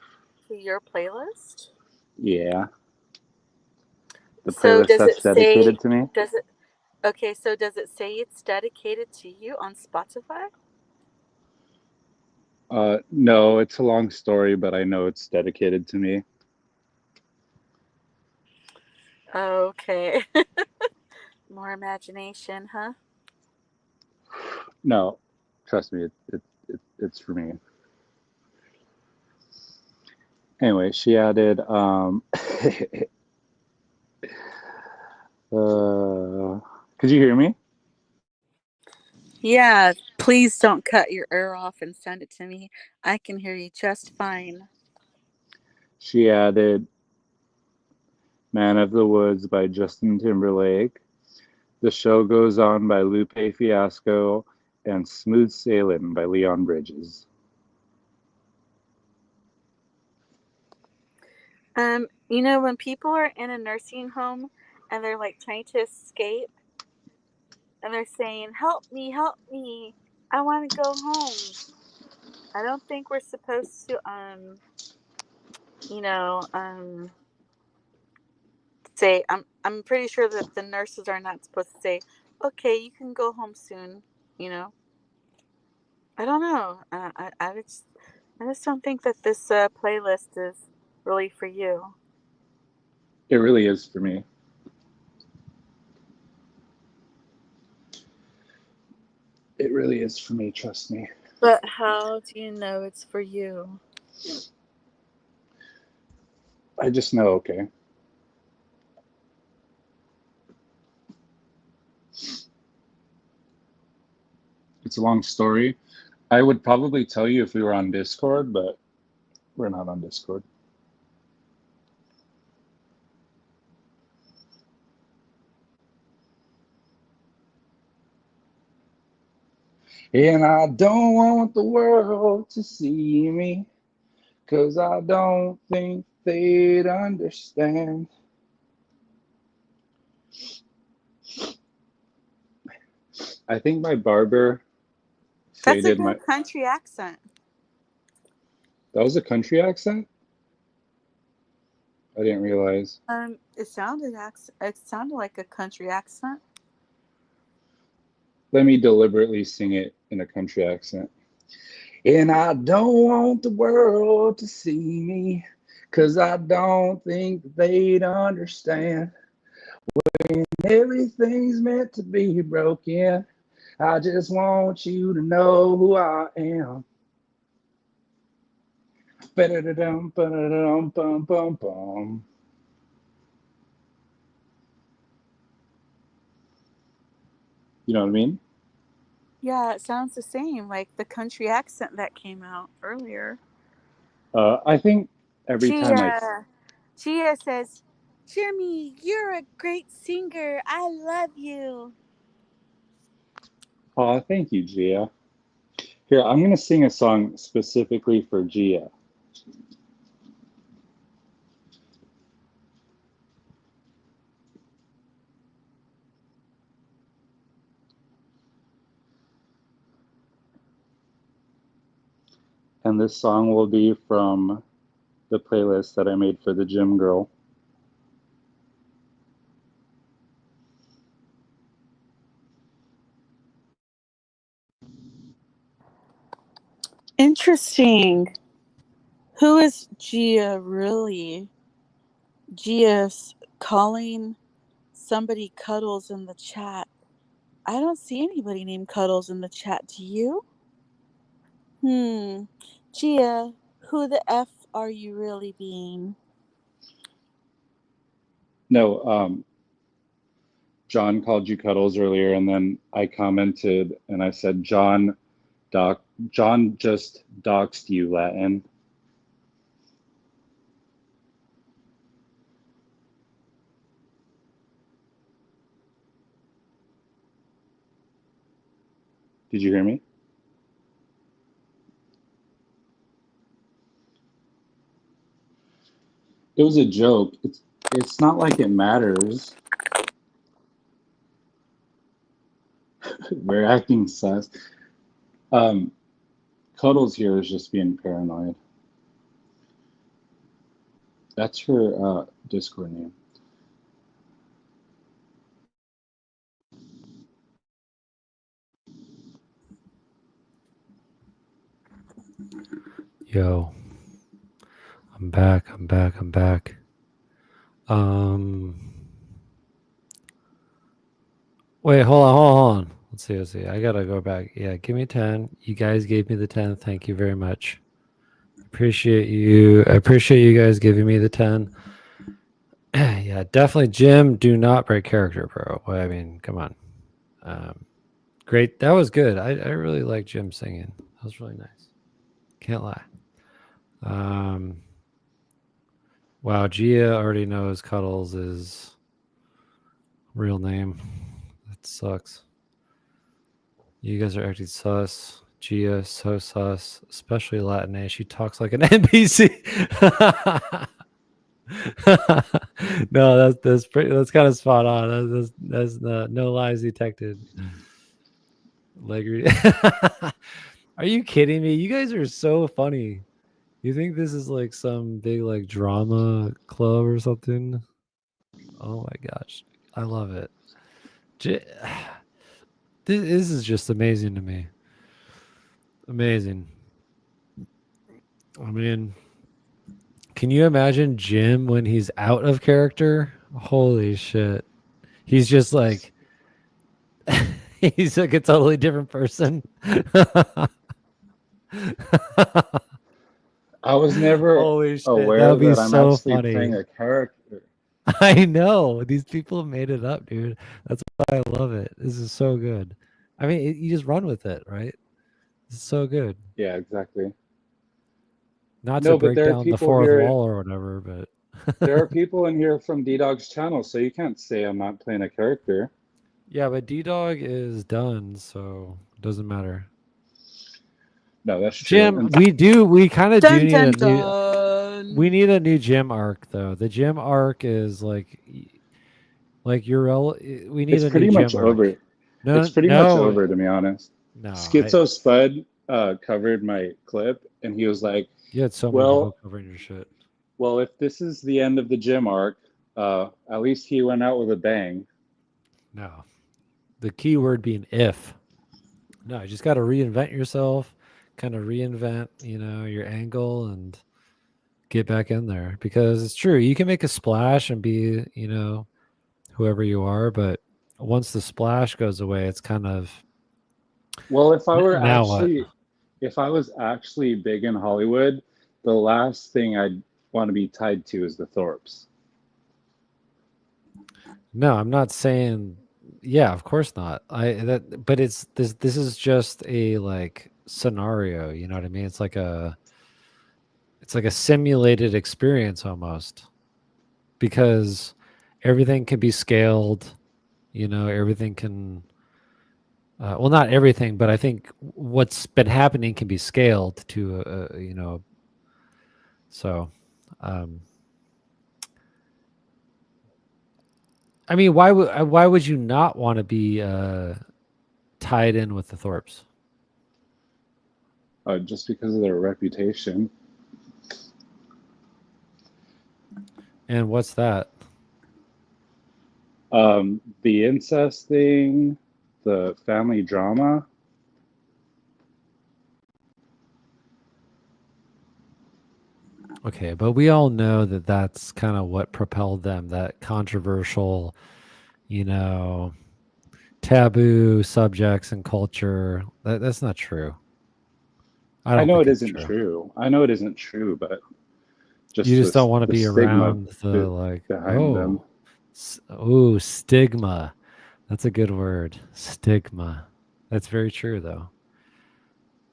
to your playlist? Yeah, the So playlist does that's it say, dedicated to me. does it, okay, so does it say it's dedicated to you on Spotify? No, it's a long story, but I know it's dedicated to me. Okay. More imagination, huh? No, trust me, it's for me. Anyway, she added could you hear me? Yeah, please don't cut your ear off and send it to me. I can hear you just fine. She added Man of the Woods by Justin Timberlake, The Show Goes On by Lupe Fiasco, and Smooth Sailing by Leon Bridges. You know, when people are in a nursing home and they're like trying to escape and they're saying, help me, I want to go home. I don't think we're supposed to, you know, say, I'm pretty sure that the nurses are not supposed to say, okay, you can go home soon, you know. I don't know. I just don't think that this playlist is really for you. It really is for me. It really is for me, trust me. But how do you know it's for you? I just know, okay. It's a long story. I would probably tell you if we were on Discord, but we're not on Discord. And I don't want the world to see me, 'cause I don't think they'd understand. I think my barber That's a faded my... good country accent. That was a country accent? I didn't realize. It sounded like a country accent. Let me deliberately sing it in a country accent. And I don't want the world to see me, 'cause I don't think they'd understand. When everything's meant to be broken, I just want you to know who I am. Ba-da-da-dum, ba-da-da-dum, bum, bum, bum. You know what I mean? Yeah, it sounds the same, like the country accent that came out earlier. I think every time Gia says, Jimmy, you're a great singer. I love you. Oh, thank you, Gia. Here, I'm going to sing a song specifically for Gia. And this song will be from the playlist that I made for the gym girl. Interesting. Who is Gia really? Gia's calling somebody Cuddles in the chat. I don't see anybody named Cuddles in the chat. Do you? Gia, who the F are you really being? No, John called you Cuddles earlier, and then I commented and I said, John just doxed you, Latin. Did you hear me? It was a joke. It's not like it matters. We're acting sus. Cuddles here is just being paranoid. That's her Discord name. Yo, I'm back. Wait, hold on. Let's see. I gotta go back. Yeah, give me 10. You guys gave me the 10. Thank you very much. Appreciate you. I appreciate you guys giving me the 10. Yeah, definitely, Jim. Do not break character, bro. Well, I mean, come on. Great. That was good. I really like Jim singing. That was really nice. Can't lie. Wow, Gia already knows Cuddles is real name. That sucks. You guys are acting sus. Gia, so sus, especially Latin. She talks like an NPC. No, that's kind of spot on. That's no lies detected. Like, are you kidding me? You guys are so funny. You think this is like some big like drama club or something? Oh my gosh, I love it. J- this is just amazing to me. Amazing. I mean, can you imagine Jim when he's out of character? Holy shit. He's just like he's like a totally different person. I was never Holy shit, that aware would be that I'm so actually funny. playing a character. I know. These people made it up, dude. That's why I love it. This is so good. I mean, you just run with it, right? It's so good. Yeah, exactly. Not to No, but break there are down the people fourth here. wall or whatever, There are but people in here from D-Dog's channel, so you can't say I'm not playing a character. yeah, but D-Dog is done, so it doesn't matter. No, that's true. Jim, And we kind of do Dun need dun a new dun. we need a new Jim arc though. The Jim arc is like we need it's a new pretty much Jim arc. over. It's No, pretty much no, over, to be honest. no. Schizo Spud covered my clip, and he was like, You had so many people "Well, covering your shit. well, if this is the end of the gym arc, at least he went out with a bang." No. The key word being if. No, you just got to reinvent yourself, kind of reinvent, your angle and get back in there because it's true. You can make a splash and be, whoever you are, but once the splash goes away, it's kind of Well, now what? if I was actually big in Hollywood, the last thing I'd want to be tied to is the Thorpes. No, I'm not saying yeah, of course not. But it's this is just a like scenario, you know what I mean? It's like a simulated experience almost because everything can be scaled, everything can well not everything, but I think what's been happening can be scaled to so um I mean why would you not want to be tied in with the Thorpes? Just because of their reputation. And what's that? The incest thing, the family drama. Okay, but we all know that that's kind of what propelled them, that controversial, you know, taboo subjects and culture. That's not true. I I don't know think it it's isn't true. true. I know it isn't true, but You just just don't want to the be stigma around the like, behind them. stigma. That's a good word. Stigma. That's very true though.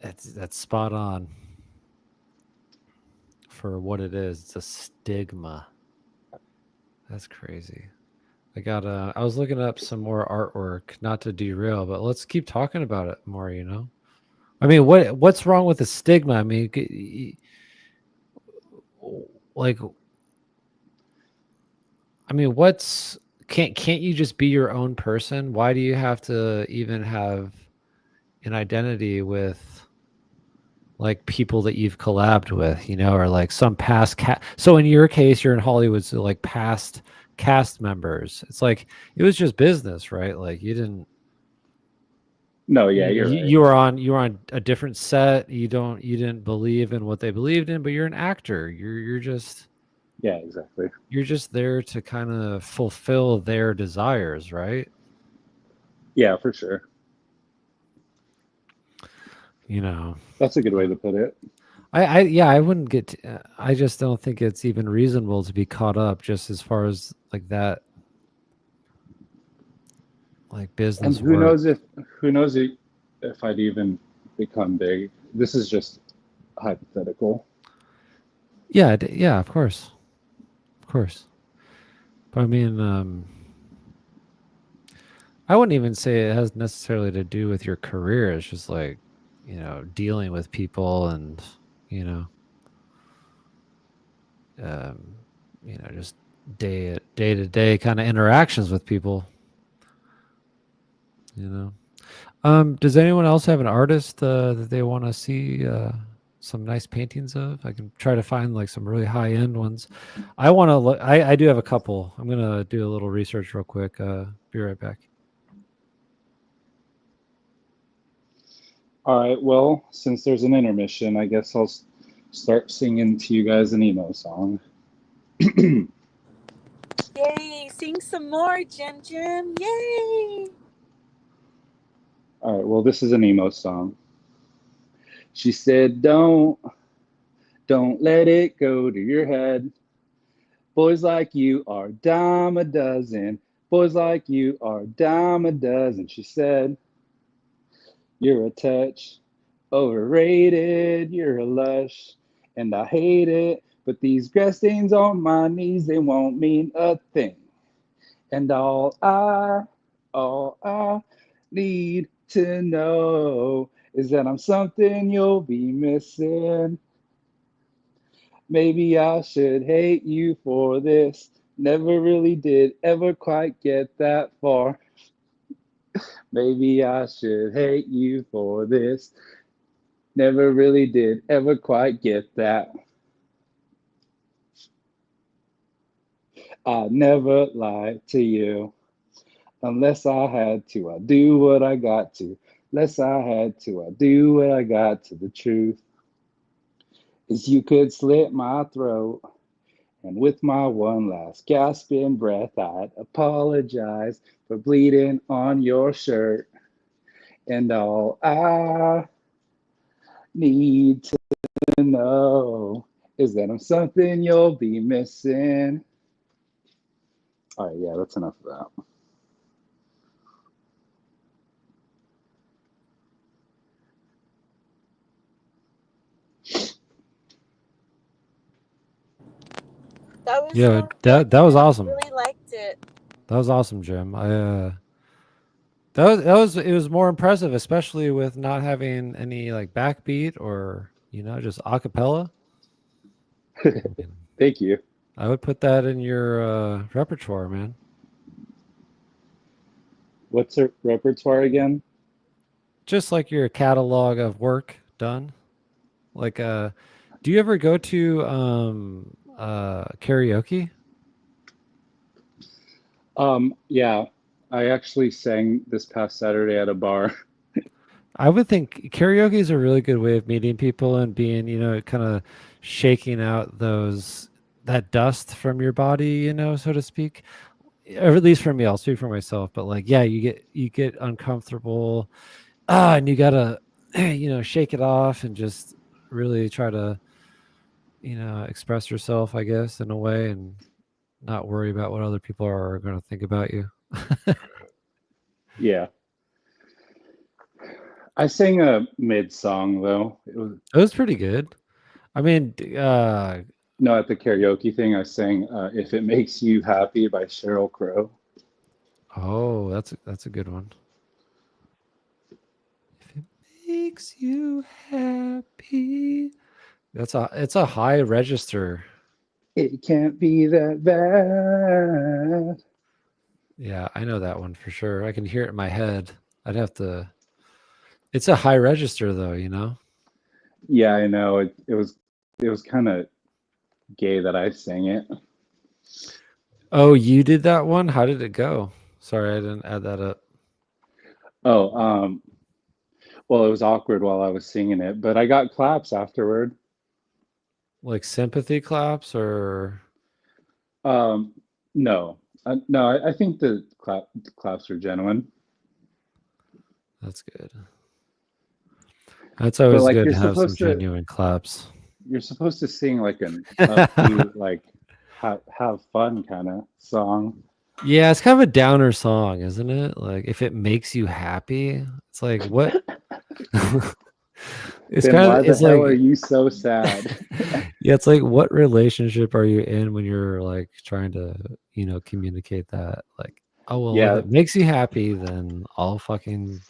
That's spot on for what it is. It's a stigma. That's crazy. I was looking up some more artwork, not to derail, but let's keep talking about it more, I mean, what's wrong with the stigma? I mean, like I mean, can't you just be your own person? Why do you have to even have an identity with like people that you've collabed with, or like some past so in your case, you're in Hollywood, so like past cast members. It's like it was just business, right? Like you didn't No, yeah, you're right. you were on a different set. You didn't believe in what they believed in, but you're an actor. Yeah, exactly. You're just there to kind of fulfill their desires, right? Yeah, for sure. You know. That's a good way to put it. I wouldn't I just don't think it's even reasonable to be caught up just as far as like that like And business work. who knows if I'd even become big. This is just hypothetical. Yeah, yeah, of course. Of course. But I mean, I wouldn't even say it has necessarily to do with your career. It's just like, dealing with people and, you know, um, just day to day kind of interactions with people. Does anyone else have an artist that they want to see some nice paintings of? I can try to find like some really high end ones. I want to look. I do have a couple. I'm gonna do a little research real quick. Be right back. All right, well, since there's an intermission, I guess I'll start singing to you guys an emo song. Yay! Sing some more, Jim Jim. Yay! All right, well, this is an emo song. She said, don't let it go to your head. Boys like you are dime a dozen. Boys like you are dime a dozen. She said, you're a touch overrated. You're a lush, and I hate it. But these grass stains on my knees, they won't mean a thing. And all I need to know is that I'm something you'll be missing. Maybe I should hate you for this. Never really did ever quite get that far. Maybe I should hate you for this. Never really did ever quite get that. I never lied to you. Unless I had to, I do what I got to. Unless I had to, I do what I got to. The truth is you could slit my throat. And with my one last gasping breath, I'd apologize for bleeding on your shirt. And all I need to know is that I'm something you'll be missing. All right, yeah, that's enough of that. That was Yeah, so that good, was Jim. awesome. Really liked it. That was awesome, Jim. It was more impressive, especially with not having any like backbeat or just a cappella. Thank you. I would put that in your repertoire, man. What's her repertoire again? Just like your catalog of work done. Like do you ever go to karaoke? Yeah, I actually sang this past Saturday at a bar. I would think karaoke is a really good way of meeting people and being, kind of shaking out that dust from your body, so to speak. Or at least for me, I'll speak for myself. But like, yeah, you get uncomfortable, and you gotta, shake it off and just really try to, express yourself, I guess, in a way, and not worry about what other people are going to think about you. Yeah. I sang a mid song though. It was pretty good. I mean, No, at the karaoke thing, I sang "If It Makes You Happy" by Sheryl Crow. oh, that's a good one. If it makes you happy, it's a high register. It can't be that bad. Yeah, I know that one for sure. I can hear it in my head. I'd have to. It's a high register though. Yeah, I know. It was kind of gay that I sang it. Oh, you did that one? How did it go? Sorry, I didn't add that up. Oh, well, it was awkward while I was singing it, but I got claps afterward. Like sympathy claps or No, I think the claps are genuine. that's good. That's But always like good you're to have some supposed to, genuine claps. you're supposed to sing like an upbeat, like have fun kind of song. Yeah, it's kind of a downer song, isn't it? Like if it makes you happy, it's like what? It's Then kind why of the it's hell like are you so sad? yeah, it's like what relationship are you in when you're like trying to, communicate that like, oh well, if Yeah, it makes you happy, then I'll fucking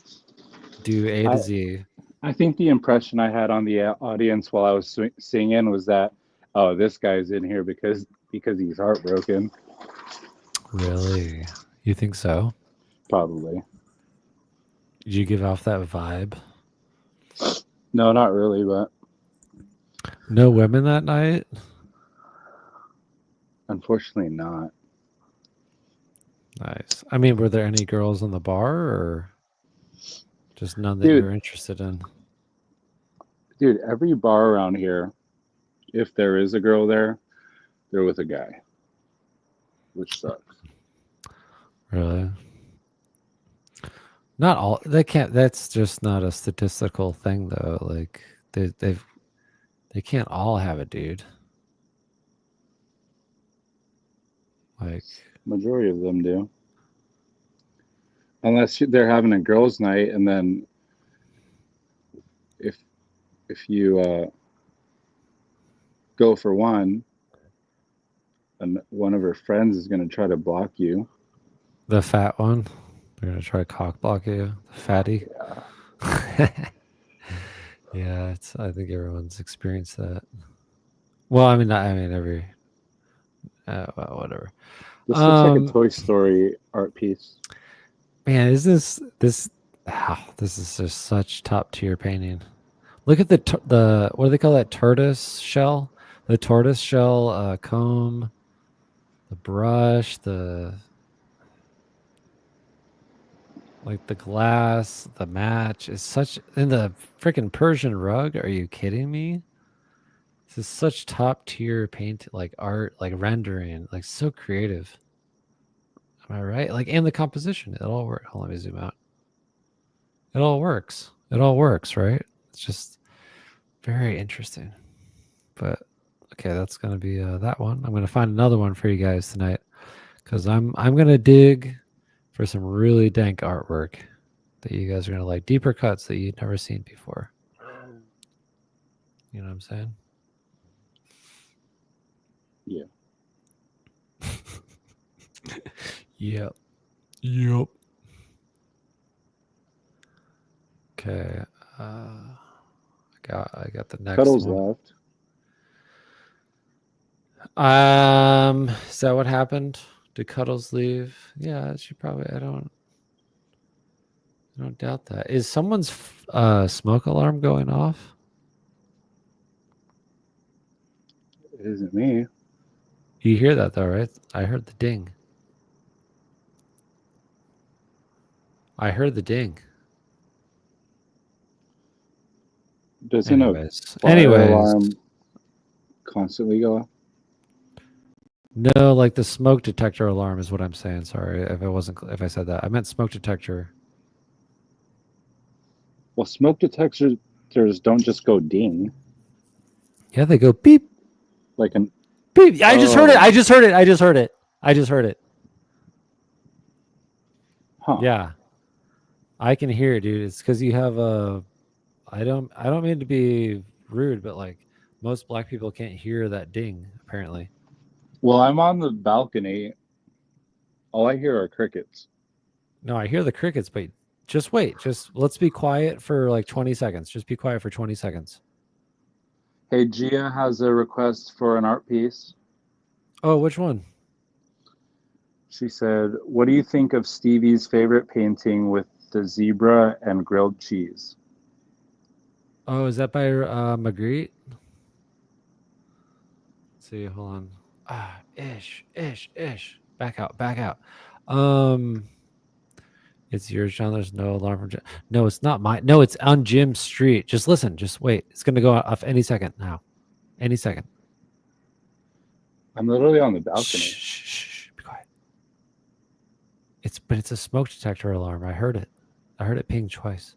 do A to I Z. I think the impression I had on the audience while I was singing was that, oh, this guy's in here because because he's heartbroken. Really? You think so? Probably. Did you give off that vibe? No, not really, but No women that night? unfortunately not. Nice. I mean, were there any girls in the bar or just none that Dude. you're interested in? Dude, every bar around here, if there is a girl there, they're with a guy, which sucks. Really? Not all. They can't. That's just not a statistical thing, though. Like they can't all have a dude. Like, Majority of them do. Unless they're having a girls' night, and then if you go for one, and one of her friends is going to try to block you. the fat one. They're gonna try to cock block you. The fatty. Yeah. Yeah, it's. I think everyone's experienced that. Well, I mean, every. Well, whatever. This looks like a Toy Story art piece. Man, is this? This is just such top tier painting. Look at the what do they call that tortoise shell? The tortoise shell comb, the brush, the glass, the match is such in the freaking Persian rug. Are you kidding me? This is such top tier paint, like art, like rendering, like so creative. Am I right? Like, and the composition, it all works. Hold on, let me zoom out. It all works. It all works, right? It's just very interesting. But okay, that's gonna be that one. I'm gonna find another one for you guys tonight because I'm gonna dig for some really dank artwork that you guys are gonna like, deeper cuts that you've never seen before. You know what I'm saying? Yeah. Yep. Yep. Okay. I got the next Cuddles one. left. Is that what happened? Did Cuddles leave? Yeah, she probably. I don't doubt that. Is someone's smoke alarm going off? It isn't me. You hear that though, right? I heard the ding. I heard the ding. Doesn't Anyways, a fire alarm constantly go off? No, like the smoke detector alarm is what I'm saying. Sorry if I said that. I meant smoke detector. Well, smoke detectors don't just go ding. Yeah, they go beep. Like an Beep. I just heard it. I just heard it. I just heard it. I just heard it. Huh. Yeah. I can hear it, dude. It's because you have a I don't mean to be rude, but like most black people can't hear that ding, apparently. Well, I'm on the balcony. All I hear are crickets. No, I hear the crickets, but just wait. Just let's be quiet for like 20 seconds. Just be quiet for 20 seconds. Hey, Gia has a request for an art piece. Oh, which one? She said, "What do you think of Stevie's favorite painting with the zebra and grilled cheese?" Oh, is that by Magritte? Let's see, hold on. Ish. Back out. It's yours, John. There's no alarm from Jim. No, it's not mine. No, it's on Jim's street. Just listen. Just wait. It's gonna go off any second now. Any second. I'm literally on the balcony. Shh. Be quiet. But it's a smoke detector alarm. I heard it. I heard it ping twice.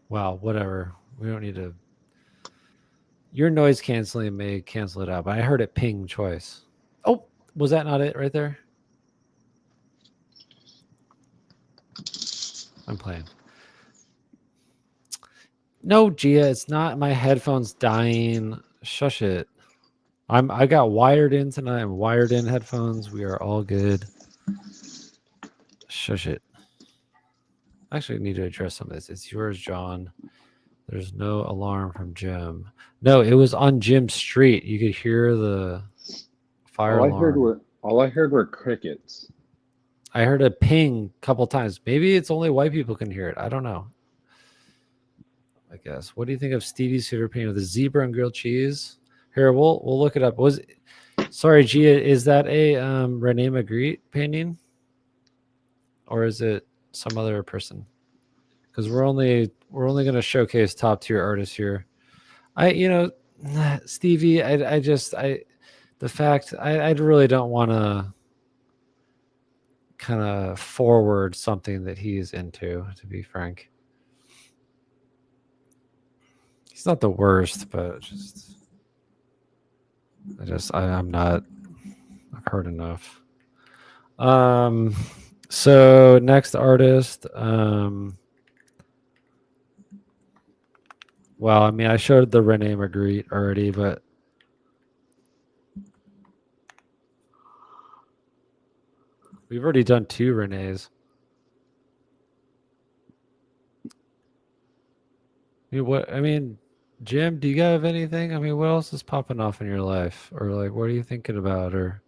Wow, whatever. We don't need to. Your noise canceling may cancel it out, but I heard it ping twice. Oh, was that not it right there? I'm playing. No, Gia, it's not. My headphones dying. Shush it. I got wired in tonight. I'm wired in headphones. We are all good. Shush it. I actually need to address some of this. It's yours, John. There's no alarm from Jim. No, it was on Jim's street. You could hear the fire alarm. All I heard were crickets. I heard a ping a couple times. Maybe it's only white people can hear it. I don't know. I guess. What do you think of Stevie's favorite painting with a zebra and grilled cheese? Here, we'll look it up. Sorry, Gia, is that a Rene Magritte painting, or is it some other person? Because we're only going to showcase top tier artists here. Stevie, I really don't want to kind of forward something that he's into, to be frank. He's not the worst, but I'm not. I've heard enough. So next artist. Well, I mean, I showed the Rene Magritte already, but we've already done 2 Renes. Jim, do you have anything? I mean, what else is popping off in your life? Or like, what are you thinking about? Or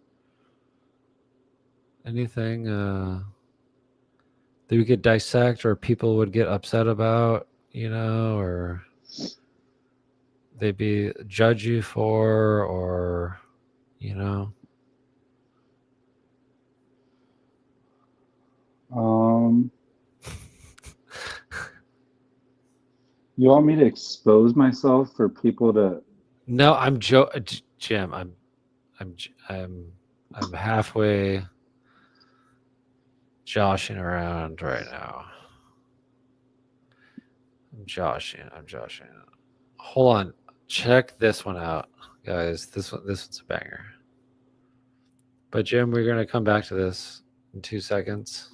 anything that we could dissect or people would get upset about, or they'd judge you for, or, You want me to expose myself for people to? No, Jim. I'm halfway joshing around right now. I'm joshing. Hold on. Check this one out, guys. This one's a banger. But Jim, we're gonna come back to this in 2 seconds.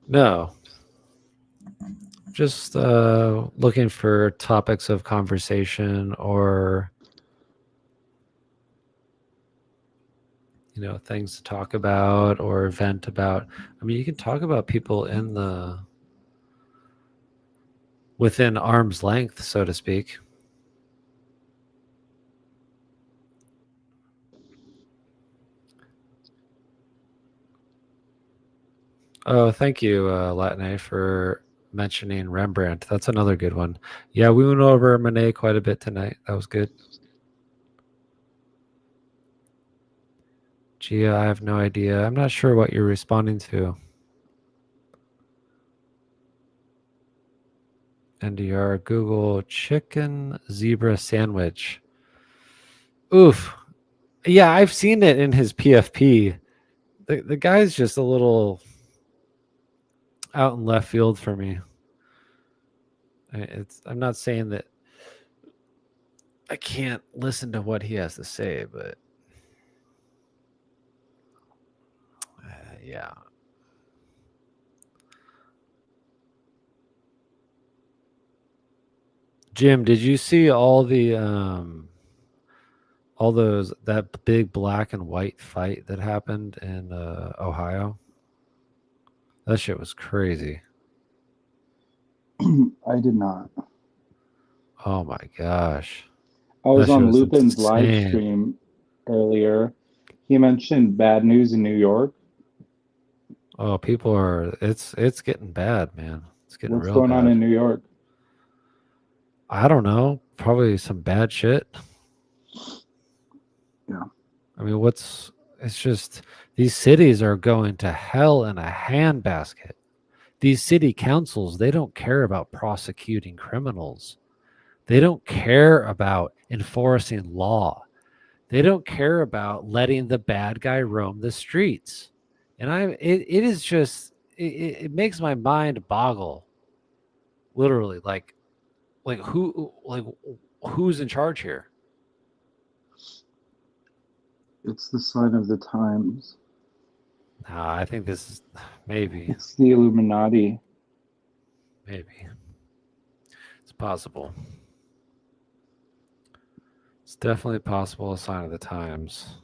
No. Just looking for topics of conversation or things to talk about or vent about. I mean, you can talk about people within arm's length, so to speak. Oh, thank you, Latine, for mentioning Rembrandt. That's another good one. Yeah, we went over Monet quite a bit tonight. That was good. Gia, I have no idea. I'm not sure what you're responding to. NDR, Google chicken zebra sandwich. Oof. Yeah, I've seen it in his PFP. The guy's just a little out in left field for me. I'm not saying that I can't listen to what he has to say, but yeah. Jim, did you see all that big black and white fight that happened in Ohio? That shit was crazy. I did not. Oh my gosh. I was That shit on was Lupin's live insane. stream earlier. He mentioned bad news in New York. Oh, it's getting bad, man. It's getting What's real going bad. on in New York? I don't know. Probably some bad shit. Yeah. I mean, it's just these cities are going to hell in a handbasket. These city councils, they don't care about prosecuting criminals. They don't care about enforcing law. They don't care about letting the bad guy roam the streets. And it makes my mind boggle. Literally, like who's in charge here? It's the sign of the times. Nah, I think this is maybe It's the Illuminati. it's possible. It's definitely possible a sign of the times.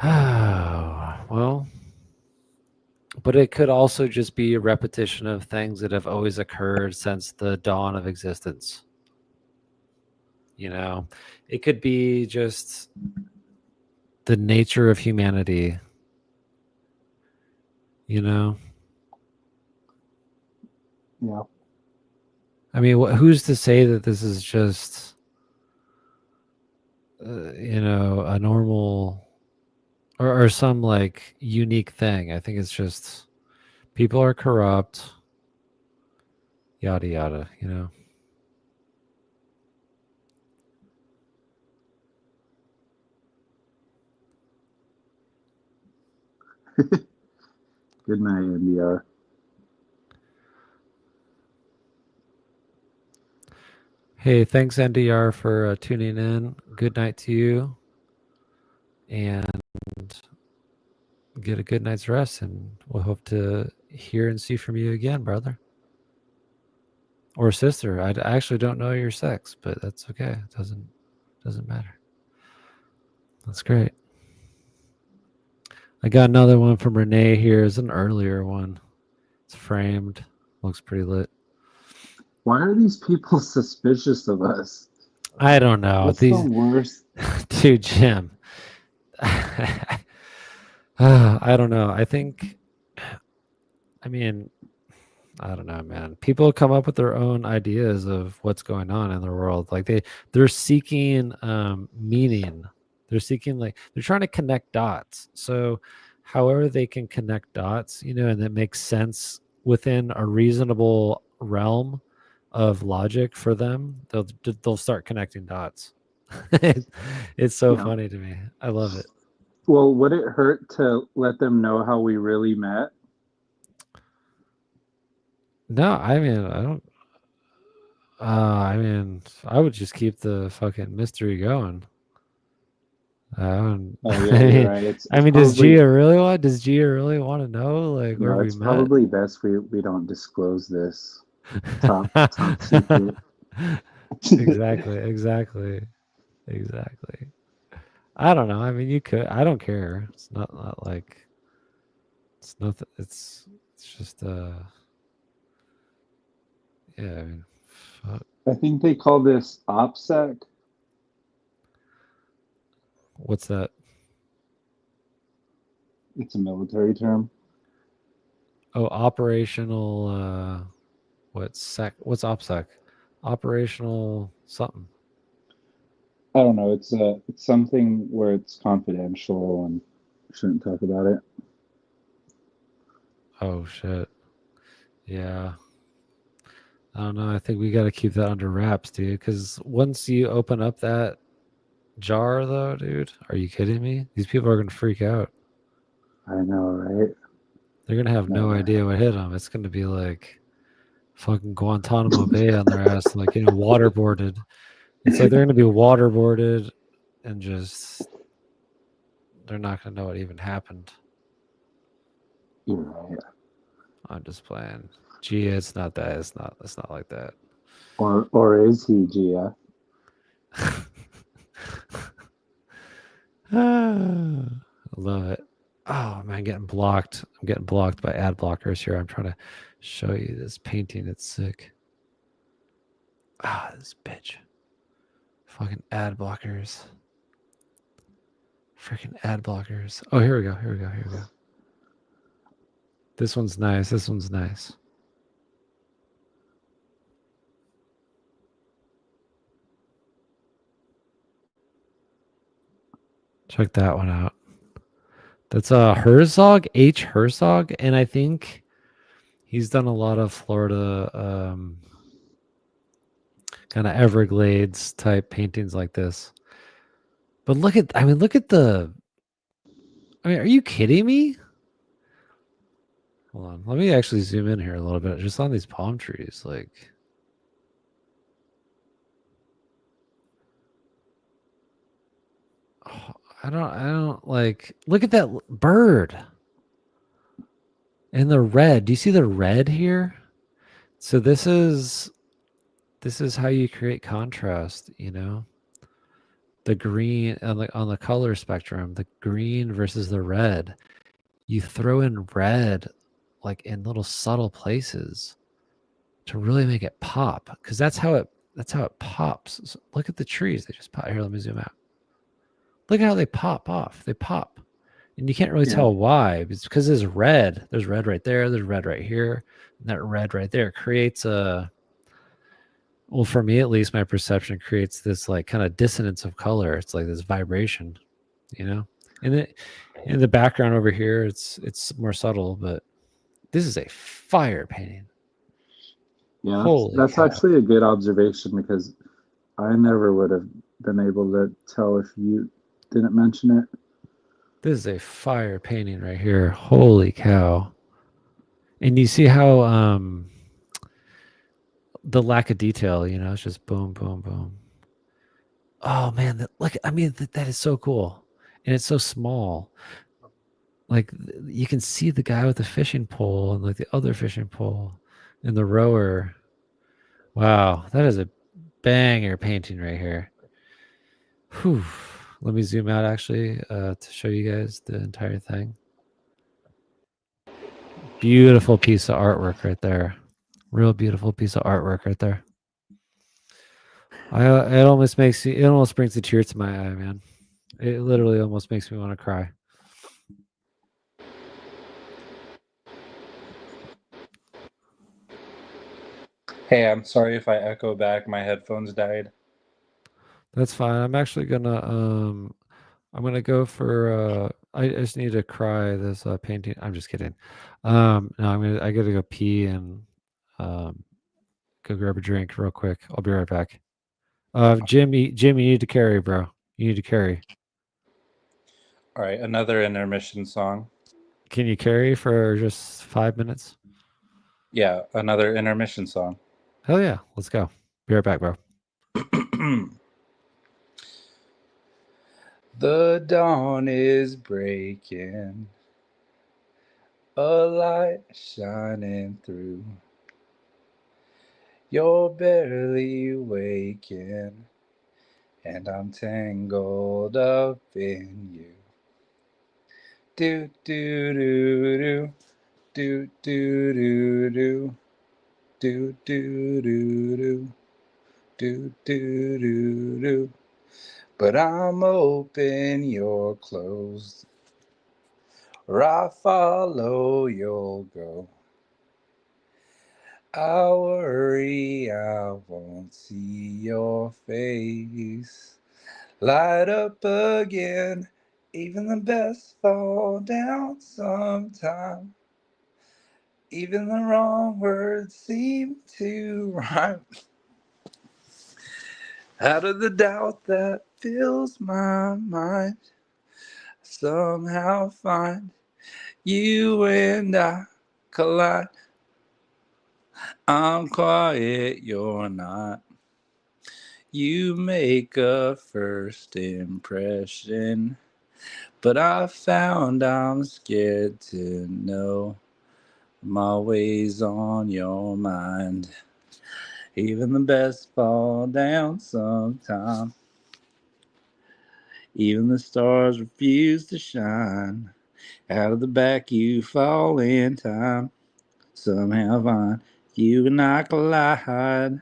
Well, but it could also just be a repetition of things that have always occurred since the dawn of existence. You know, it could be just the nature of humanity. You know, Yeah. I mean, who's to say that this is just, a normal or some like unique thing? I think it's just people are corrupt, yada yada. You know. Good night, NDR. Hey, thanks NDR for tuning in. Good night to you, and get a good night's rest. And we'll hope to hear and see from you again, brother or sister. I actually don't know your sex, but that's okay. It doesn't matter. That's great. I got another one from Renee here. It's an earlier one. It's framed. Looks pretty lit. Why are these people suspicious of us? I don't know. What's These the worst? dude, Jim. I don't know. I mean, I don't know, man. People come up with their own ideas of what's going on in the world. Like they're seeking meaning. They're seeking they're trying to connect dots. So however they can connect dots, and that makes sense within a reasonable realm of logic for them, they'll start connecting dots. It's so Yeah. funny to me. I love it. Well, would it hurt to let them know how we really met? No, I mean, I don't. I mean, I would just keep the fucking mystery going. Oh I yeah, you're mean, right. It's does probably Gia really want? Does Gia really want to know where no. we It's met? probably best we don't disclose this top secret. Exactly. I don't know. I mean, you could. I don't care. It's not like it's nothing. It's just yeah. I mean, fuck. I think they call this OPSEC. What's that? It's a military term. Oh, operational. What's OPSEC? Operational something. I don't know. It's something where it's confidential and shouldn't talk about it. Oh shit. Yeah. I don't know. I think we got to keep that under wraps, dude. Because once you open up that jar, though, dude, are you kidding me? These people are gonna freak out. I know, right? They're gonna have no No. idea what hit them. It's gonna be like fucking Guantanamo Bay on their ass, waterboarded. It's like they're gonna be waterboarded, and just they're not gonna know what even happened. You're right. I'm just playing. Gee, it's not that. It's not like that. Or is he, Gia? I love it. Oh man, getting blocked. I'm getting blocked by ad blockers here. I'm trying to show you this painting. It's sick. This bitch. Fucking ad blockers. Freaking ad blockers. Oh, here we go. This one's nice. Check that one out. That's Herzog, H. Herzog, and I think he's done a lot of Florida kind of Everglades type paintings like this. But look at the. I mean, are you kidding me? Hold on, let me actually zoom in here a little bit, just on these palm trees. I don't look at that bird and the red. Do you see the red here? So this is This is how you create contrast, you know? The green on the color spectrum, the green versus the red. You throw in red like in little subtle places to really make it pop, because that's how it pops. So look at the trees. They just pop. Here, let me zoom out. Look at how they pop off. They pop. And you can't really Yeah. tell why. It's because there's red. There's red right there. There's red right here. And that red right there creates a, well, for me at least, my perception creates this like kind of dissonance of color. It's like this vibration, you know? And it in the background over here, it's more subtle, but this is a fire painting. Yeah, Holy that's cow. actually a good observation, because I never would have been able to tell if you didn't mention it. This is a fire painting right here. Holy cow. And you see how the lack of detail, you know, it's just boom, boom, boom. Oh man, that is so cool. And it's so small. Like you can see the guy with the fishing pole and like the other fishing pole and the rower. Wow, that is a banger painting right here. Whew. Let me zoom out actually to show you guys the entire thing. Beautiful piece of artwork right there. Real beautiful piece of artwork right there. It almost brings a tear to my eye, man. It literally almost makes me want to cry. Hey, I'm sorry if I echo back. My headphones died. That's fine. I'm actually gonna go for I just need to cry this painting. I'm just kidding. No, I gotta go pee and go grab a drink real quick. I'll be right back. Jim, you need to carry, bro. You need to carry. All right, another intermission song. Can you carry for just 5 minutes? Yeah, another intermission song. Hell yeah. Let's go. Be right back, bro. The dawn is breaking, a light shining through. You're barely waking, and I'm tangled up in you. Do do do do do do do do do do do do do do do. But I'm open, you're closed. Or I follow, you'll go. I worry I won't see your face light up again. Even the best fall down sometime. Even the wrong words seem to rhyme. Out of the doubt that fills my mind, somehow find you and I collide. I'm quiet, you're not. You make a first impression, but I found I'm scared to know I'm always on your mind. Even the best fall down sometime. Even the stars refuse to shine. Out of the back you fall in time. Somehow find you and I collide.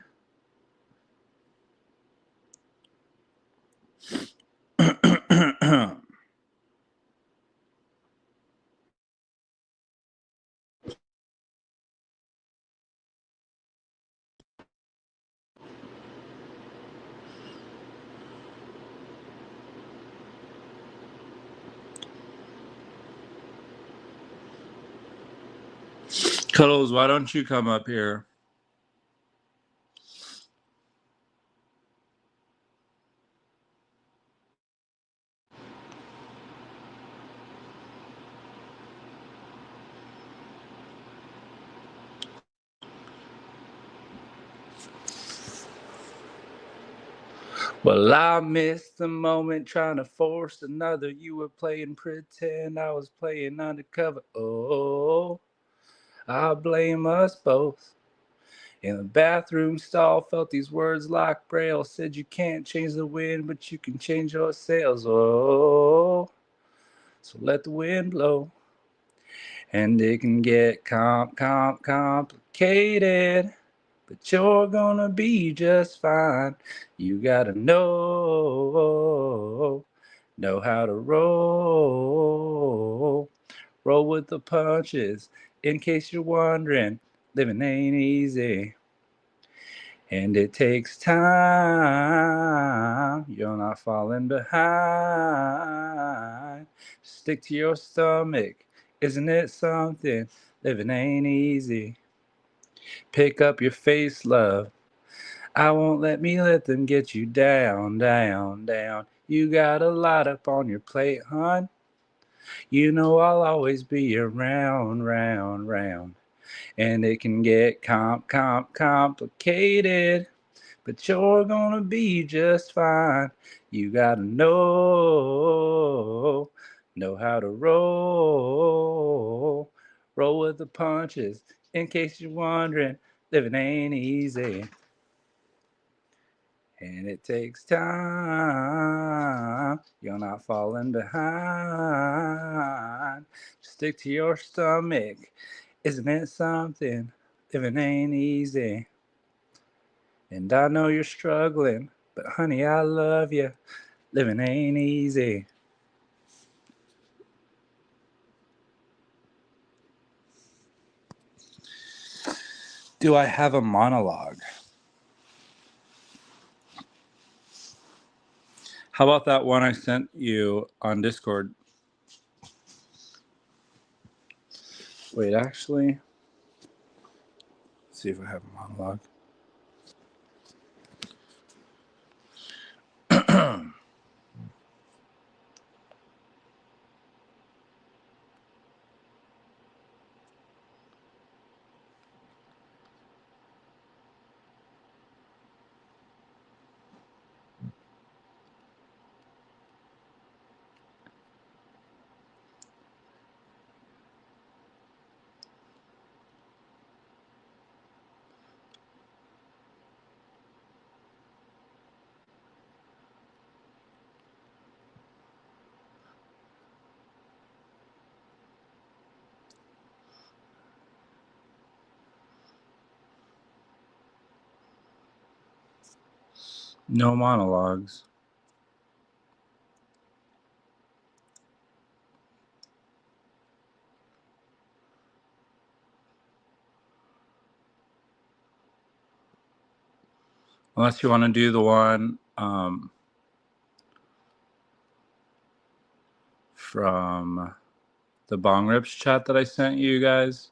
Cuddles, why don't you come up here? Well, I missed the moment trying to force another. You were playing pretend, I was playing undercover. Oh, I blame us both. In the bathroom stall, felt these words like braille. Said you can't change the wind, but you can change your sails. Oh, so let the wind blow. And it can get complicated, but you're gonna be just fine. You gotta know how to roll with the punches. In case you're wondering, living ain't easy. And it takes time. You're not falling behind. Stick to your stomach. Isn't it something? Living ain't easy. Pick up your face, love. I won't let them get you down, down, down. You got a lot up on your plate, hon. You know I'll always be around, round, round. And it can get complicated, but you're gonna be just fine. You gotta know how to roll with the punches. In case you're wondering, living ain't easy. And it takes time. You're not falling behind. Stick to your stomach. Isn't it something? Living ain't easy. And I know you're struggling, but honey, I love you. Living ain't easy. Do I have a monologue? How about that one I sent you on Discord? Wait, actually, let's see if I have a monologue. No monologues. Unless you want to do the one from the Bong Rips chat that I sent you guys.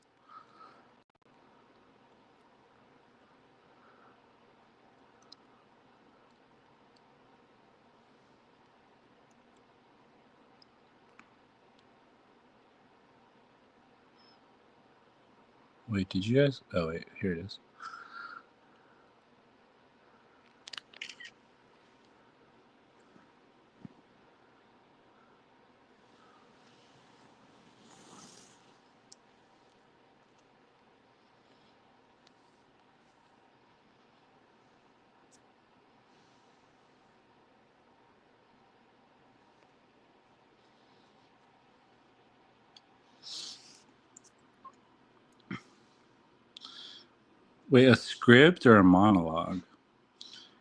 Wait, did you guys? Oh, wait, here it is. Wait, a script or a monologue?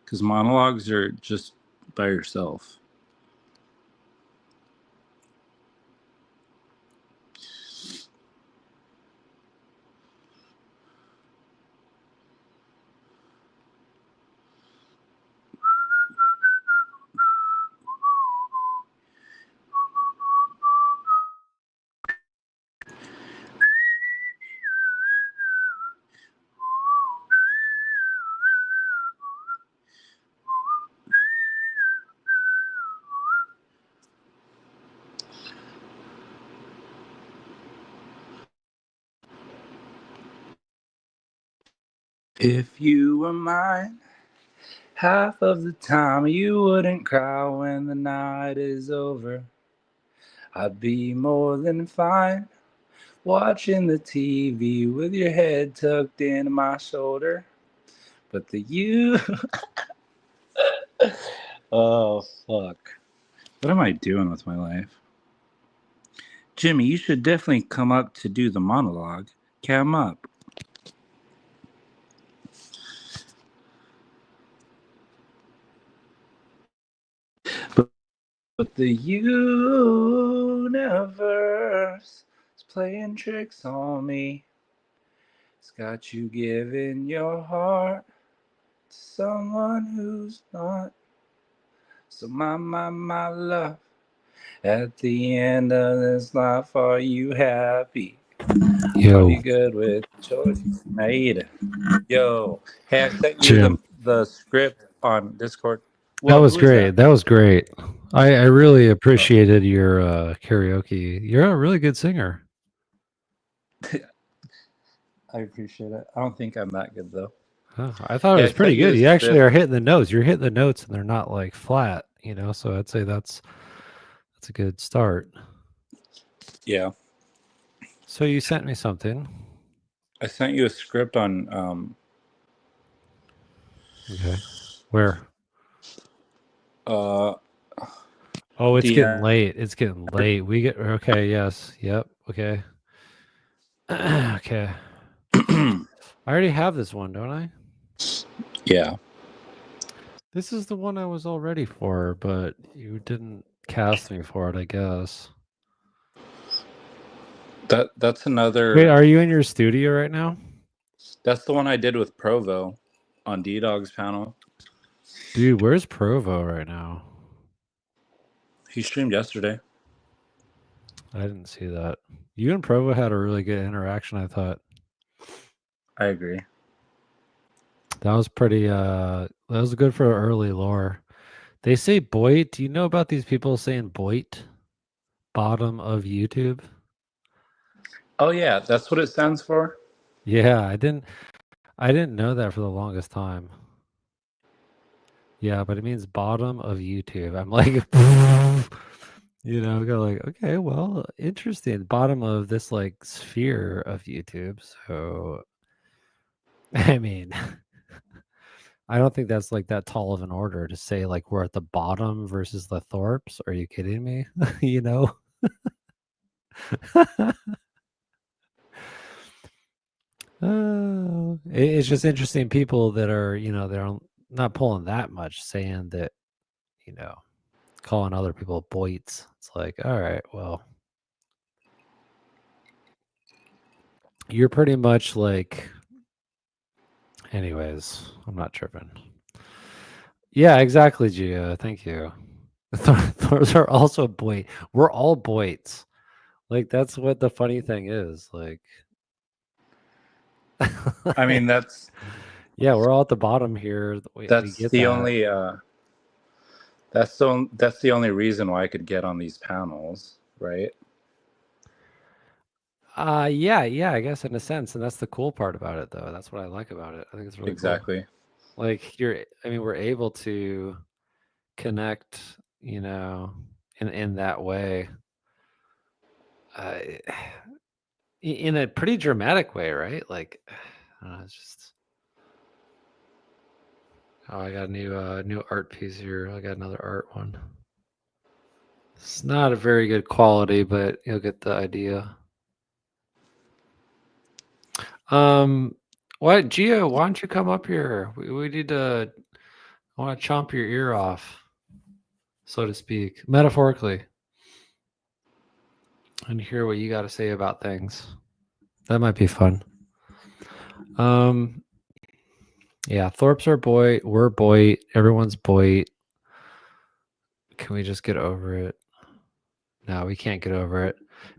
Because monologues are just by yourself. If you were mine, half of the time you wouldn't cry when the night is over. I'd be more than fine watching the TV with your head tucked into my shoulder. But the you. Oh, fuck. What am I doing with my life? Jimmy, you should definitely come up to do the monologue. Come up. But the universe is playing tricks on me. It's got you giving your heart to someone who's not. So my love, at the end of this life, are you happy? Are Yo, you good with choices made? Yo, hey, I sent you Jim. the script on Discord. That Well, was who is great. that? That was great. I really appreciated your karaoke. You're a really good singer. I appreciate it. I don't think I'm that good though. Huh, I thought it Yeah, I was pretty sent you good. the You actually script. are hitting the notes. You're hitting the notes and they're not like flat, so I'd say that's a good start. Yeah, So you sent me something. I sent you a script on Okay. Where? uh Oh, it's getting DM. late. It's getting late. We get okay, yes. Yep. Okay. Okay. I already have this one, don't I? Yeah, This is the one I was all ready for, but you didn't cast me for it, I guess. that's Wait, another. are you in your studio right now? That's the one I did with Provo on D-Dog's panel. Dude, where's Provo right now? He streamed yesterday. I didn't see that. You and Provo had a really good interaction, I thought. I agree. That was pretty that was good for early lore. They say Boit. Do you know about these people saying Boit? Bottom of YouTube? Oh yeah, that's what it stands for. Yeah, I didn't know that for the longest time. Yeah, but it means bottom of YouTube. I'm like go like, okay, well, interesting. Bottom of this like sphere of YouTube. So I mean, I don't think that's like that tall of an order to say like we're at the bottom versus the Thorpes. Are you kidding me? you know? Oh, it's just interesting people that are, they're not pulling that much saying that, calling other people boits. It's like, all right, well, you're pretty much like, anyways, I'm not tripping. Yeah, exactly, Gia. Thank you. Those are also boit. We're all boits. Like that's what the funny thing is. Like, I mean, yeah, we're all at the bottom here. We that's get the that. only that's the only reason why I could get on these panels, right? Yeah, I guess in a sense, and that's the cool part about it, though. That's what I like about it. I think it's really cool. Exactly. Like we're able to connect, in that way, uh, in a pretty dramatic way, right? Like, I don't know, it's just. Oh, I got a new art piece here. I got another art one. It's not a very good quality, but you'll get the idea. What, Gio? Why don't you come up here? We need to. I want to chomp your ear off, so to speak, metaphorically, and hear what you got to say about things. That might be fun. Yeah, Thorpe's our boy. We're boy. Everyone's boy. Can we just get over it? No, we can't get over it.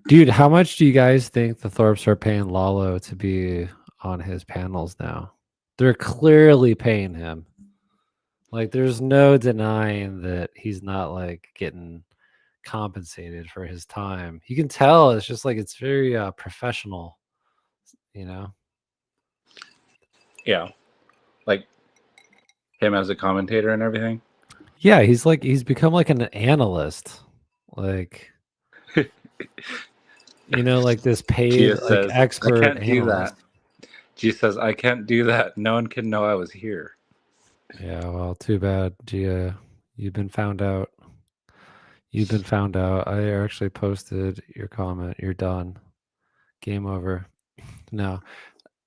Dude, how much do you guys think the Thorpes are paying Lalo to be on his panels now? They're clearly paying him. Like, there's no denying that he's not like getting compensated for his time. You can tell it's just like it's very professional, you know. Yeah, like him as a commentator and everything. Yeah, he's become like an analyst, like like this paid Gia like says, "I expert can't do analyst. that. G says, I can't do that. No one can know I was here. Yeah, well, too bad, Gia. You've been found out. You've been found out. I actually posted your comment. You're done. Game over. No,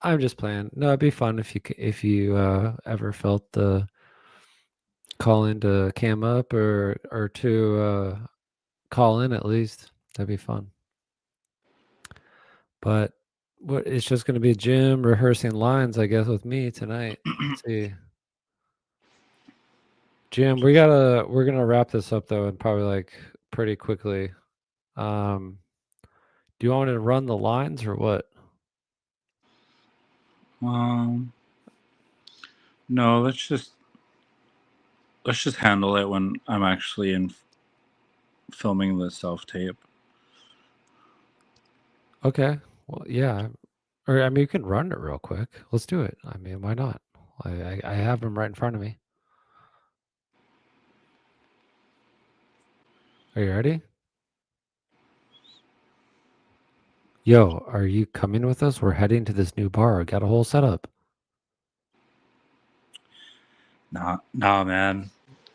I'm just playing. No, it'd be fun if you ever felt the call in to cam up or to call in at least. That'd be fun. But what it's just going to be Jim rehearsing lines, I guess, with me tonight. Let's see. Jim, we're gonna wrap this up though, and probably like pretty quickly. Do you want me to run the lines or what? No, let's just handle it when I'm actually in filming the self tape. Okay. Well, yeah. Or I mean, you can run it real quick. Let's do it. I mean, why not? I have them right in front of me. Are you ready? Yo, are you coming with us? We're heading to this new bar. Got a whole setup. Nah, man.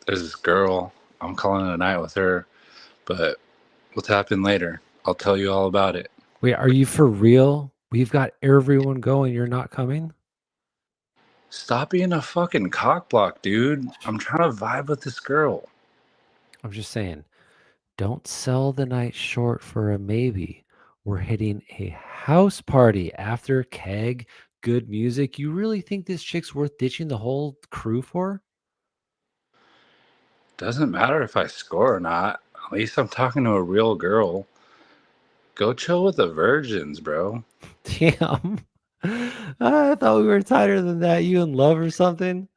There's this girl. I'm calling it a night with her, but we'll tap in later. I'll tell you all about it. Wait, are you for real? We've got everyone going. You're not coming? Stop being a fucking cockblock, dude. I'm trying to vibe with this girl. I'm just saying, don't sell the night short for a maybe. We're hitting a house party after keg, good music. You really think this chick's worth ditching the whole crew for? Doesn't matter if I score or not. At least I'm talking to a real girl. Go chill with the virgins, bro. Damn. I thought we were tighter than that. You in love or something?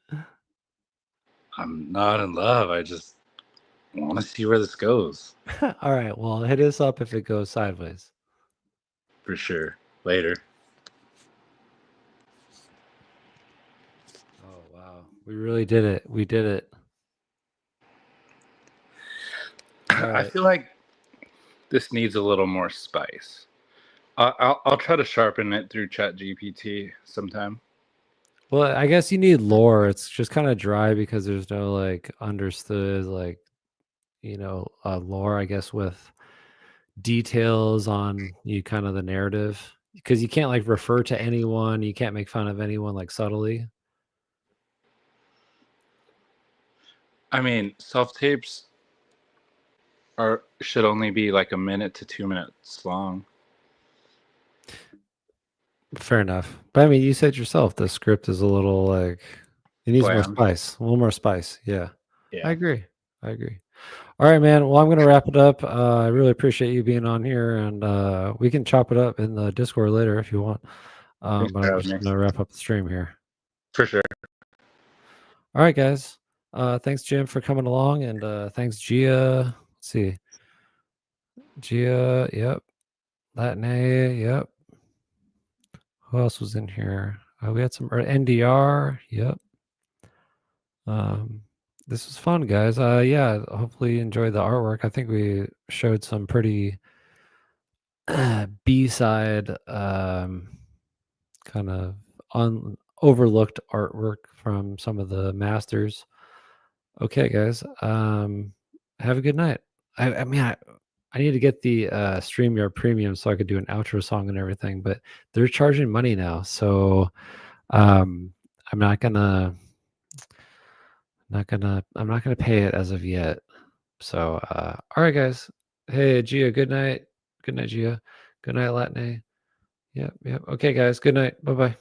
I'm not in love. I just want to see where this goes. All right. Well, hit us up if it goes sideways. For sure. Later. Oh, wow. We really did it. We did it. All I right. feel like this needs a little more spice. I'll try to sharpen it through ChatGPT sometime. Well, I guess you need lore. It's just kind of dry because there's no like understood like lore, I guess, with details on you kind of the narrative because you can't like refer to anyone, you can't make fun of anyone like subtly. I mean, self tapes should only be like a minute to 2 minutes long. Fair enough. But I mean, you said yourself the script is a little like it needs more Bland. spice, a little more spice. Yeah. Yeah. I agree. All right, man. Well, I'm going to wrap it up. I really appreciate you being on here, and we can chop it up in the Discord later if you want. Thanks But for I'm having just me. going to wrap up the stream here. For sure. All right, guys. Thanks, Jim, for coming along, and thanks, Gia. Let's see. Gia, yep. Latine, yep. Who else was in here? We had some NDR, yep. This was fun, guys. Yeah, hopefully you enjoyed the artwork. I think we showed some pretty B-side kind of overlooked artwork from some of the masters. Okay, guys. Have a good night. I mean, I need to get the StreamYard Premium so I could do an outro song and everything, but they're charging money now, so I'm not gonna pay it as of yet. So all right, guys. Hey, Gia, good night. Good night, Gia. Good night, Latine. Yep. Okay, guys. Good night. Bye-bye.